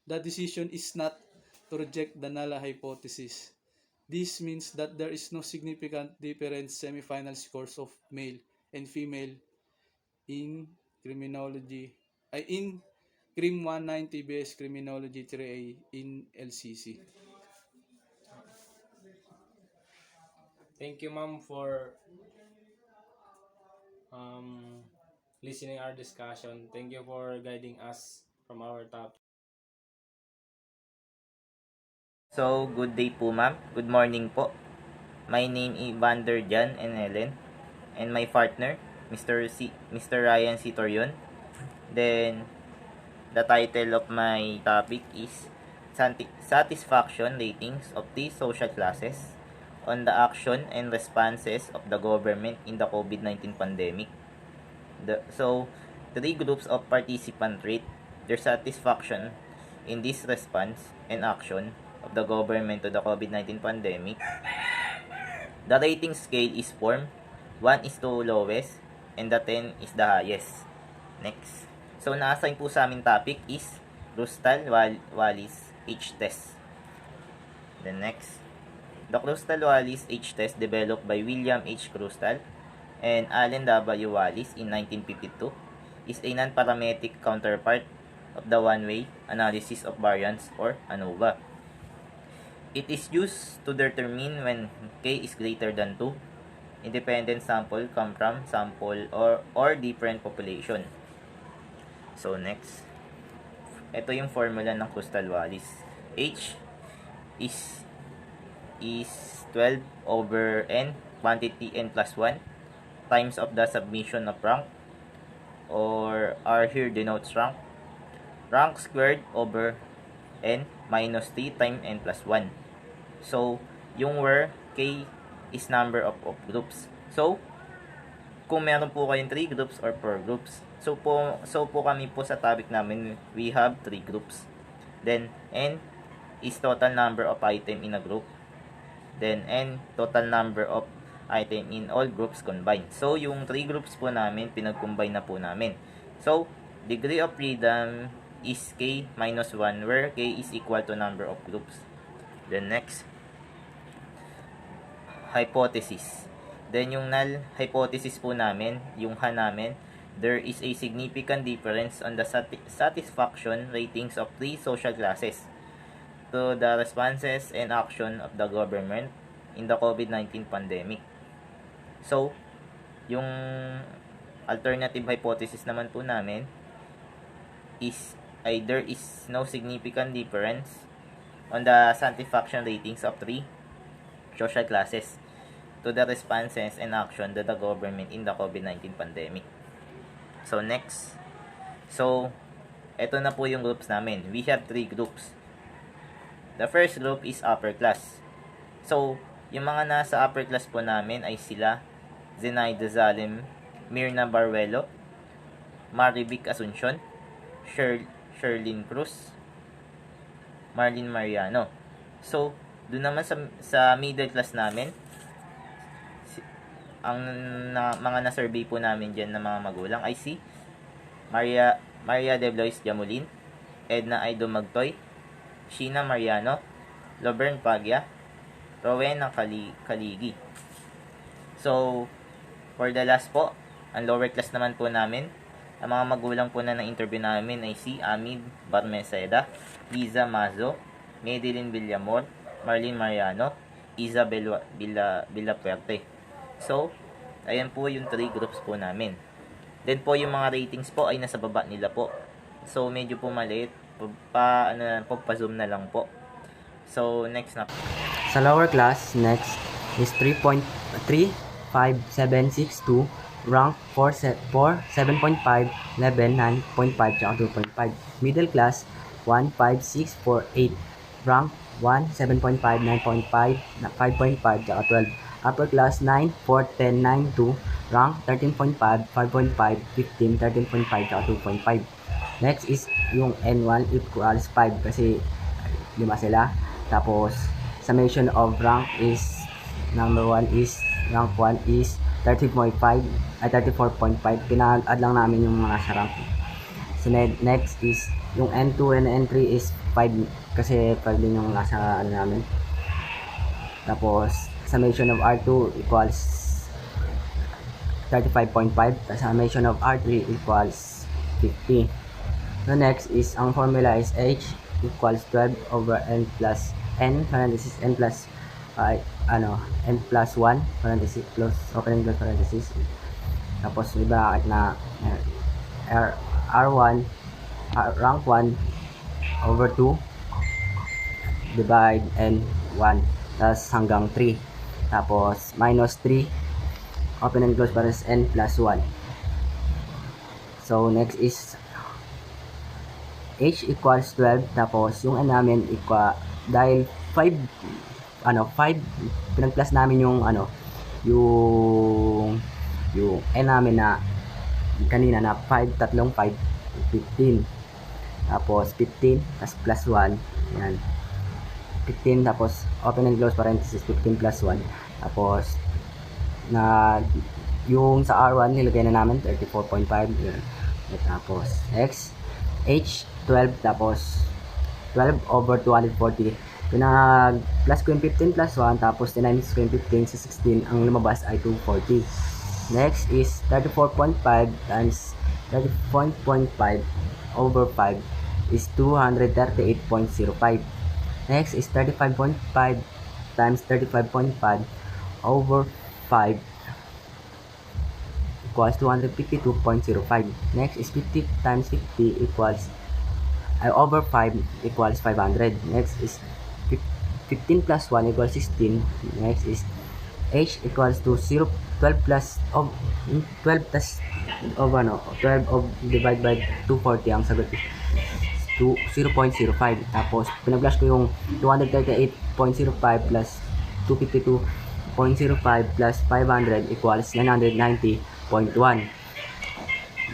the decision is not to reject the null hypothesis. This means that there is no significant difference semifinal scores of male and female in criminology, in Crim 190 BS Criminology 3A in LCC. Thank you, ma'am, for listening our discussion. Thank you for guiding us from our topic. So, good day po ma'am. Good morning po. My name is Vander Jan and Helen. And my partner, Mr. Ryan Sitorion. Then, the title of my topic is Satisfaction Ratings of the Social Classes on the Action and Responses of the Government in the COVID-19 Pandemic. So, 3 groups of participants rate their satisfaction in this response and action of the government to the COVID-19 pandemic. The rating scale is formed. 1 is the lowest and the 10 is the highest. Next. So, na-assign po sa aming topic is Crustal-Wallis H-test. The next. The Crustal-Wallis H-test developed by William H. Crustal and Allen W. Wallis in 1952 is a non-parametric counterpart of the one-way analysis of variance or ANOVA. It is used to determine when K is greater than 2 independent sample come from sample or different population. So next, ito yung formula ng Crustal-Wallis. H is 12 over n, quantity n plus 1 times of the submission of rank, or R here denotes rank. Rank squared over n minus 3 times n plus 1. So, yung where K is number of groups. So, kung meron po kayong 3 groups or 4 groups, so po kami po sa topic namin, we have 3 groups. Then, n is total number of item in a group. Then, n total number of item in all groups combined. So, yung 3 groups po namin, pinag-combine na po namin. So, degree of freedom is K minus 1, where K is equal to number of groups. Then, next, hypothesis. Then, yung null hypothesis po namin, yung H namin, there is a significant difference on the satisfaction ratings of 3 social classes to the responses and action of the government in the COVID-19 pandemic. So, yung alternative hypothesis naman po namin is there is no significant difference on the satisfaction ratings of 3 social classes to the responses and action to the government in the COVID-19 pandemic. So, next. So, eto na po yung groups namin. We have 3 groups. The first group is upper class. So, yung mga nasa upper class po namin ay sila Zenaida Zalim, Mirna Baruelo, Marivic Asuncion, Sherlyn Cruz, Marlene Mariano. So, doon naman sa middle class namin, ang mga na-survey po namin dyan ng mga magulang ay si Maria De Blois Jamulin, Edna Aido Magtoy, Sheena Mariano, Lovern Pagya, Rowena Kaligi. So, for the last po, ang lower class naman po namin, ang mga magulang po na na-interview namin ay si Amid Barmeseda, Liza Mazo, Madeline Villamor, Marlene Mariano, Isabel Villapuerte. So, ayan po yung 3 groups po namin. Then po yung mga ratings po ay nasa baba nila po. So, medyo po maliit. Pa-zoom na lang po. So, next na. Sa lower class, next is 3.35762, rank 4, 7.5, 11, 9.5, tsaka 2.5. Middle class, 15648, rank 1, 7.5, 9.5, 5.5, tsaka 12. Upper class, 9, 4, 10, 9, 2, rank 13.5, 5.5, 15, 13.5, tsaka 2.5. Next is yung N1 equals 5 kasi 5 sila. Tapos, summation of rank is, number 1 is, rank 1 is 34.5. Pina-add lang namin yung mga sa rank. So, next is, yung N2 and N3 is 5 kasi 5 din yung nasa ano namin. Tapos, summation of R2 equals 35.5. Summation of R3 equals 50. So, next is, ang formula is H equals 12 over N plus N, parenthesis, N plus N plus 1, parenthesis, close, opening close parenthesis. Tapos, may bracket na R1, rank 1 over 2, divide N1, tapos hanggang 3. Tapos, minus 3, open and close parenthesis, N plus 1. So, next is H equals 12, tapos yung N namin dahil 5 pinag-plus namin yung yung N namin na kanina na 5, tatlong 5, 15. Tapos 15, tapos plus 1, yan. 15, tapos open and close parenthesis, 15 plus 1. Tapos, yung sa R1, nilagay na namin, 34.5, yan. Tapos, X, H, 12, tapos 12 over 240. Pinag-plus ko yung 15 plus 1, tapos tinines ko yung 15 sa 16, ang lumabas ay 240. Next is 34.5 times 34.5 over 5 is 238.05. Next is 35.5 times 35.5 over 5 equals 252.05. Next is 50 times 50 equals over 5 equals 500. Next is 15 plus 1 equals 16. Next is H equals to 12 plus 12 plus 12 divided by 240, ang sagot is 0.05. Tapos pinag-plus ko yung 238.05 plus 252.05 plus 500 equals 990.1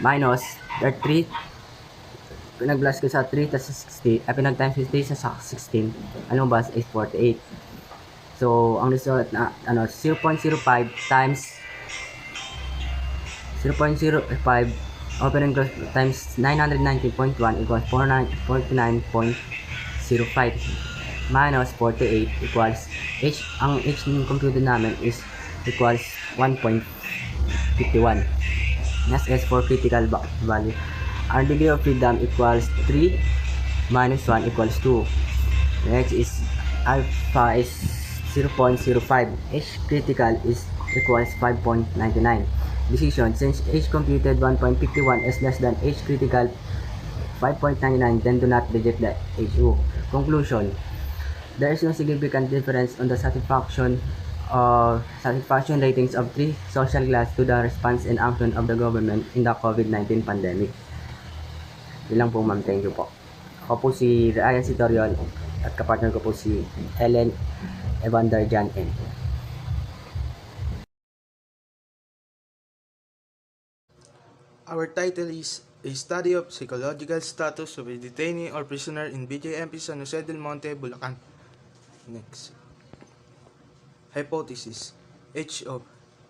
minus 3, pinag-plus ko sa 3 tas 60, pinag-times 3 sa 16, ano ba is 48. So ang result na 0.05 times 0.05 open and close times 990.1 equals 49.05 minus 48 equals H, ang H ng computer namin is equals 1.51. Next is for critical value. Our degree of freedom equals 3 minus 1 equals 2. Next is alpha is 0.05. H critical is equals 5.99. Decision, since age computed 1.51 is less than age critical 5.99, then do not reject the HU. Conclusion, there is no significant difference on the satisfaction ratings of three social class to the response and action of the government in the COVID-19 pandemic. Yun lang po, ma'am. Thank you po. Ako po si Ryan Sitorion at kapartner ko po si Ellen Evander Jan N. Our title is A Study of Psychological Status of a Detainee or Prisoner in BJMP San Jose del Monte, Bulacan. Next. Hypothesis. HO.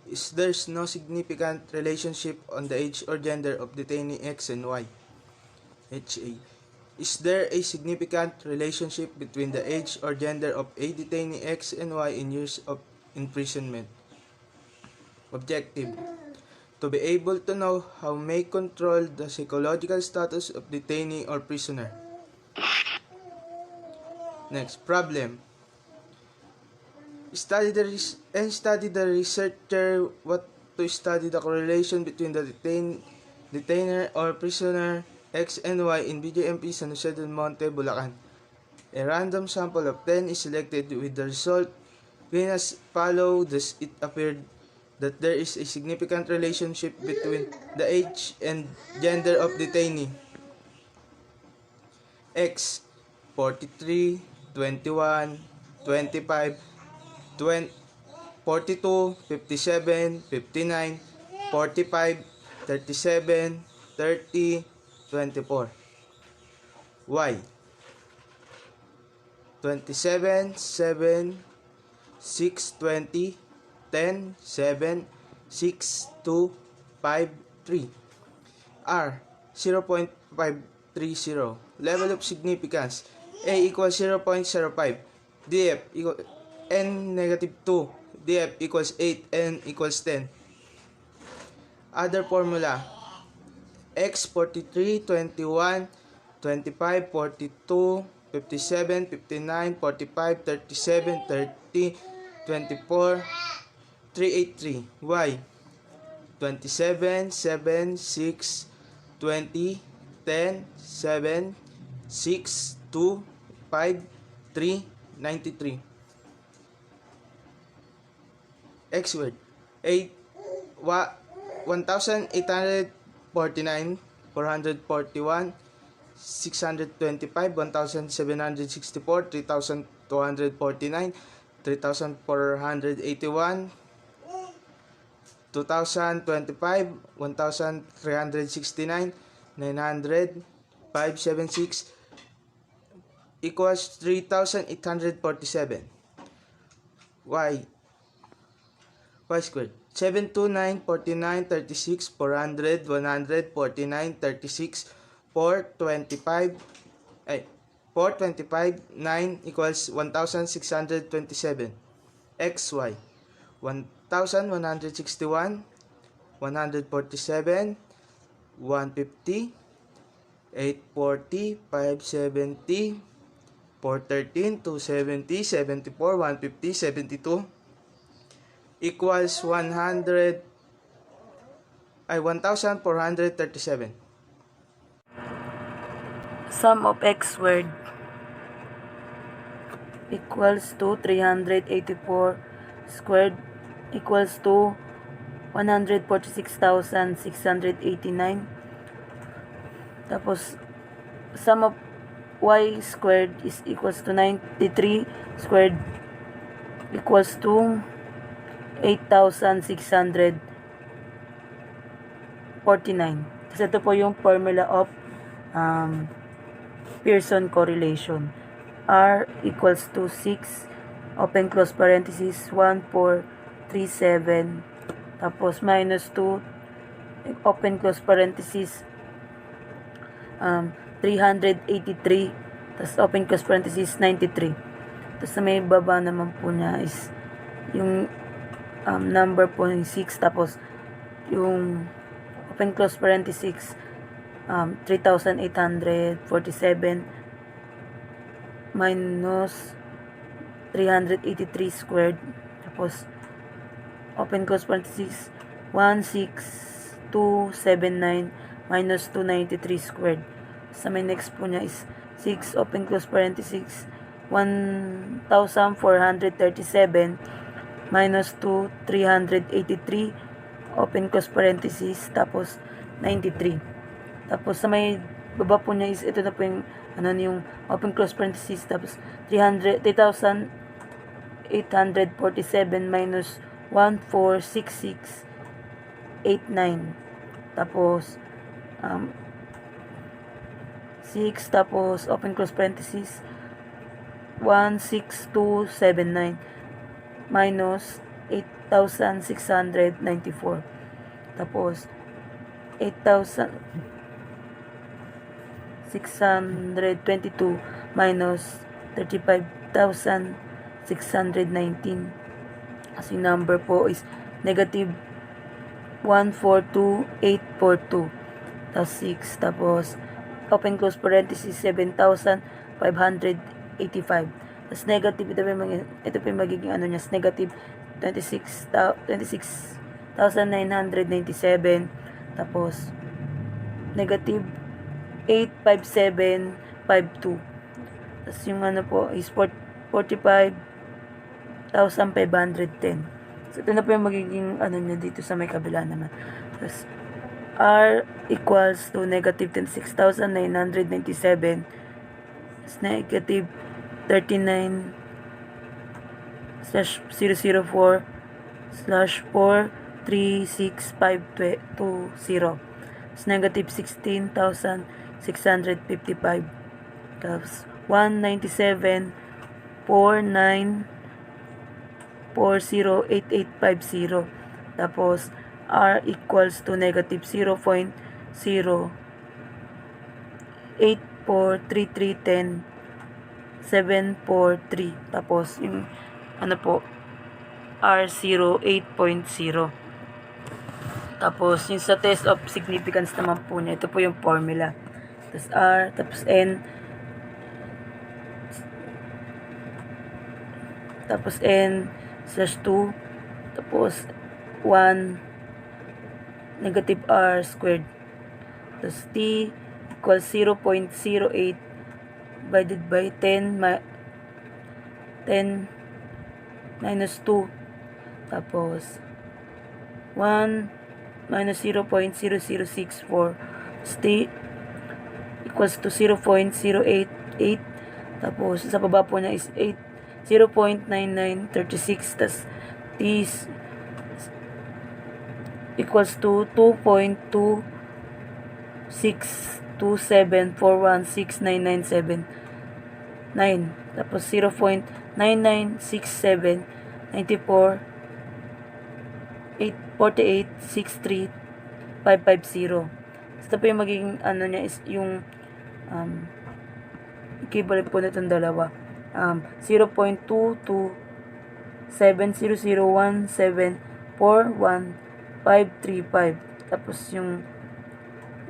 Is there's no significant relationship on the age or gender of detainee X and Y. HA. Is there a significant relationship between the age or gender of a detainee X and Y in years of imprisonment? Objective. To be able to know how may control the psychological status of detainee or prisoner. Next, problem. Study the researcher what to study the correlation between the detainer or prisoner X and Y in BJMP San Jose del Monte, Bulacan. A random sample of 10 is selected with the result given as follow. Thus, it appeared that there is a significant relationship between the age and gender of detainee. X 43, 21, 25, 20, 42, 57, 59, 45, 37, 30, 24. Y 27, 7, 6, 20, 10, 7, 6, 2, 5, 3. R 0.530. Level of significance. A equals 0.05. DF equals N negative 2. DF equals 8. N equals 10. Other formula. X 43, 21, 25, 42, 57, 59, 45, 37, 30, 24, 383. Y 27, 7, 6, 20, 10, 7, 6, 2, 5, 3, 93. X word. 1,849, 441, 625, 1,764, 3,249, 3,481, 2,025, 1,369, 900, 576 equals 3,847. Y squared. 729, 49, 36, 400, 100, 49, 36, 425, 425, 9 equals 1,627. XY. 1,161, 147, 150, 840, 570, 413, 270, 74, 150, 72 equals 1,437. Sum of x squared equals to 384 squared equals to 146,689. Tapos sum of y squared is equals to 93 squared equals to 8,649. Kasi ito po yung formula of Pearson correlation. R equals to 6 open close parenthesis 1437 tapos minus 2 open close parenthesis 383 tapos open close parenthesis 93. Tapos sa may baba naman po niya is yung number po yung 6 tapos yung open close parenthesis 3,847 minus 383 squared tapos open close parenthesis, 16279 minus 293 squared. Sa may next po niya is 6 open close parenthesis, 1,437 minus 2, 383 open close parenthesis, tapos 93. Tapos sa may baba po niya is ito na po yung yung open close parenthesis, tapos 3,847 minus 146689, tapos 6, tapos open close parenthesis 16279 minus 8,694, tapos 8,622 minus 35,619. As yung number po is negative 142,842, tapos 6, tapos open close parenthesis 7,585, tapos negative, ito po yung magiging niya, negative 26,997, tapos negative 85752, tapos yung po is 45,510. So ito na po yung magiging niya dito sa may kabila naman. Tapos R equals to negative 26,997 is negative 39/004/436,520 is negative 16,655, tapos 197.49408850, tapos R equals to negative 0.0843310743, tapos yung po R0 8.0. Tapos yung sa test of significance naman po niya, ito po yung formula. Tapos R, tapos N, tapos N slash 2, tapos 1 negative R squared. Tapos T equals 0.08 divided by 10 minus 2, tapos 1 minus 0.0064, T equals to 0.088, tapos sa baba po niya is 0.9936, tas T equals to 2.26274169979, tapos 0.996794 848,63550. Ito po yung magiging niya is yung equivalent po nitong dalawa. 0.227001741,535. Tapos yung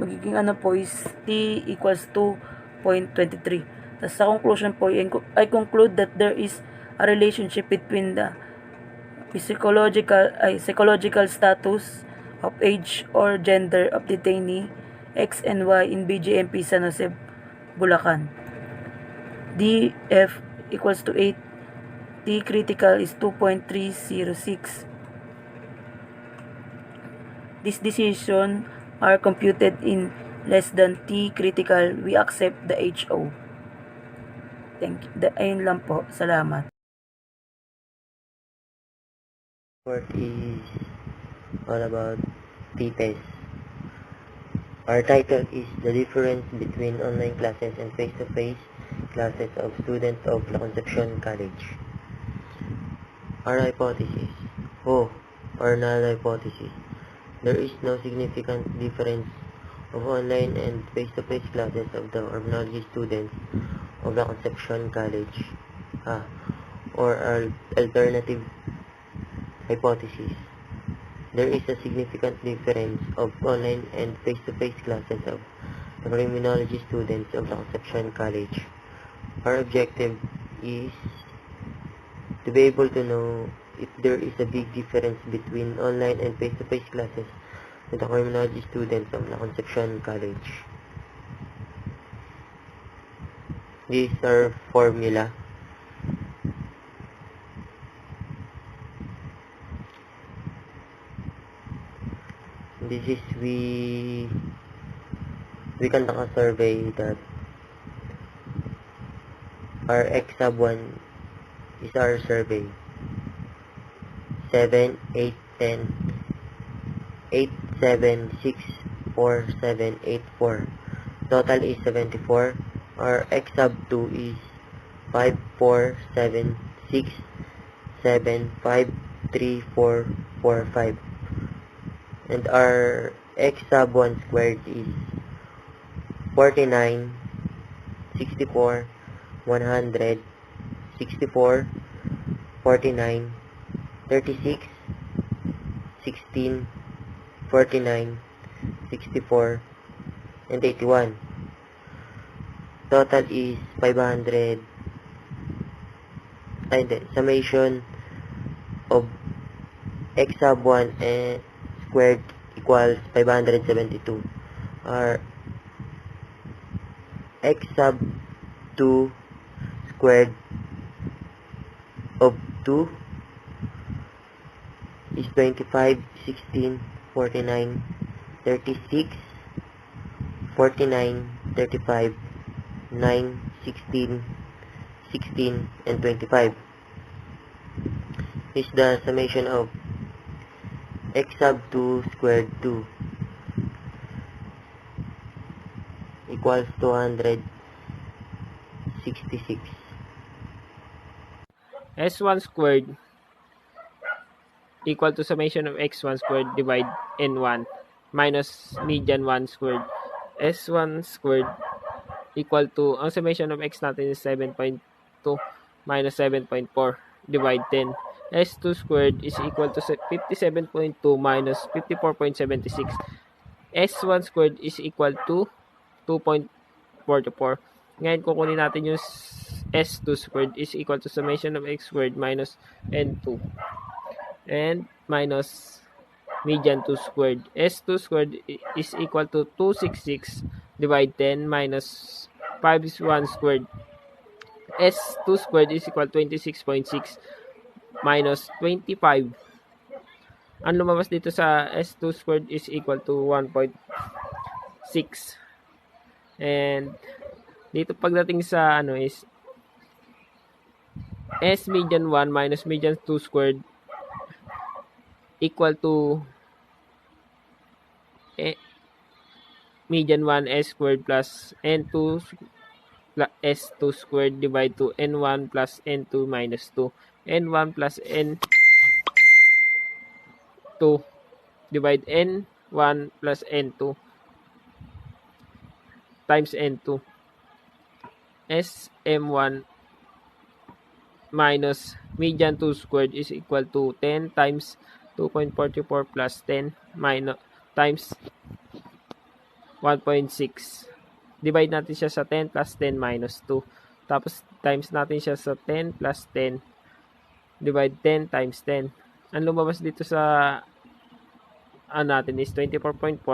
magiging po is T equals 2.23. Tapos sa conclusion po, I conclude that there is a relationship between the psychological status of age or gender of detainee X and Y in BGMP San Jose, Bulacan. DF equals to 8, T critical is 2.306. This decision are computed in less than T critical. We accept the HO. Thank you. Ayun lang po. Salamat. Report is all about T-test. Our title is The Difference Between Online Classes and Face-to-Face Classes of Students of La Concepcion College. Our hypothesis. Or null hypothesis. There is no significant difference of online and face-to-face classes of the criminology students of La Concepcion College. Or alternative hypothesis. There is a significant difference of online and face-to-face classes of the criminology students of La Concepcion College. Our objective is to be able to know if there is a big difference between online and face-to-face classes to the criminology student from La Concepcion College. This is our formula. This is we conduct a survey that our X sub 1 is our survey. 7, 8, 10, 8, 7, 6, 4, 7, 8, 4. Total is 74. Our X sub 2 is 5, 4, 7, 6, 7, 5, 3, 4, 4, 5. And our X sub 1 squared is 49, 64, 100, 64, 49, 36, 16, 49, 64, and 81. Total is 500. And the summation of X sub 1 and squared equals 572. Our X sub 2 squared of 2 is 25, 16, 49, 36, 49, 35, 9, 16, 16, and 25 is the summation of X sub 2 squared 2 equals 266. S1 squared equal to summation of x1 squared divide n1 minus median 1 squared. S1 squared equal to, ang summation of x natin is 7.2 minus 7.4 divide 10. S2 squared is equal to 57.2 minus 54.76. S1 squared is equal to 2.44. Ngayon, kukunin natin yung S2 squared is equal to summation of x squared minus n2 and minus median 2 squared. S2 squared is equal to 266 divide 10 minus 5 is 1 squared. S2 squared is equal to 26.6 minus 25. Ang lumabas dito sa S2 squared is equal to 1.6. And dito pagdating sa ano is S median 1 minus median 2 squared equal to median 1 S squared plus N2 S2 squared divide to N1 plus N2 minus 2. N1 plus N2 divide N1 plus N2 times N2. SM1 minus median 2 squared is equal to 10 times 2.44 plus 10 minus times 1.6. Divide natin siya sa 10 plus 10 minus 2. Tapos times natin siya sa 10 plus 10. Divide 10 times 10. Ang lumabas dito sa natin is 24.4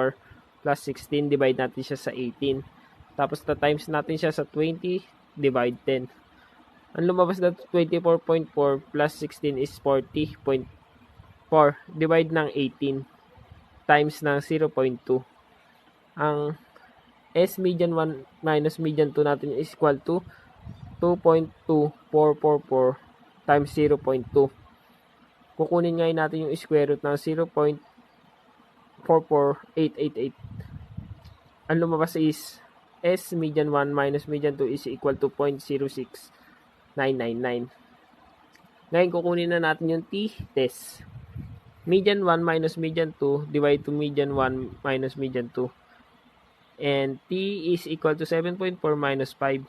plus 16. Divide natin siya sa 18. Tapos times natin siya sa 20. Divide 10. Ang lumabas na 24.4 plus 16 is 40.4. Divide ng 18 times ng 0.2. Ang S median 1 minus median 2 natin is equal to 2.2444 times 0.2. Kukunin ngayon natin yung square root ng 0.44888. Ang lumabas is S median 1 minus median 2 is equal to 0.06999. Ngayon kukunin na natin yung t-test. Median 1 minus median 2 divide to median 1 minus median 2. And t is equal to 7.4 minus 5.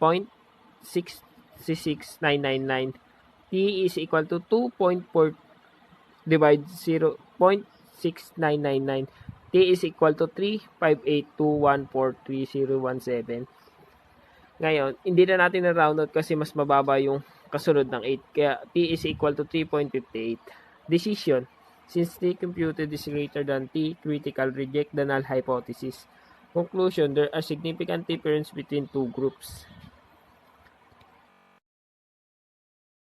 0.66999. T is equal to 2.4 divide 0.6999. T is equal to 358214317. Ngayon, hindi na natin na-round out kasi mas mababa yung kasunod ng 8. Kaya t is equal to 3.58. Decision. Since t computed is greater than t critical, reject the null hypothesis. Conclusion, there are significant difference between two groups.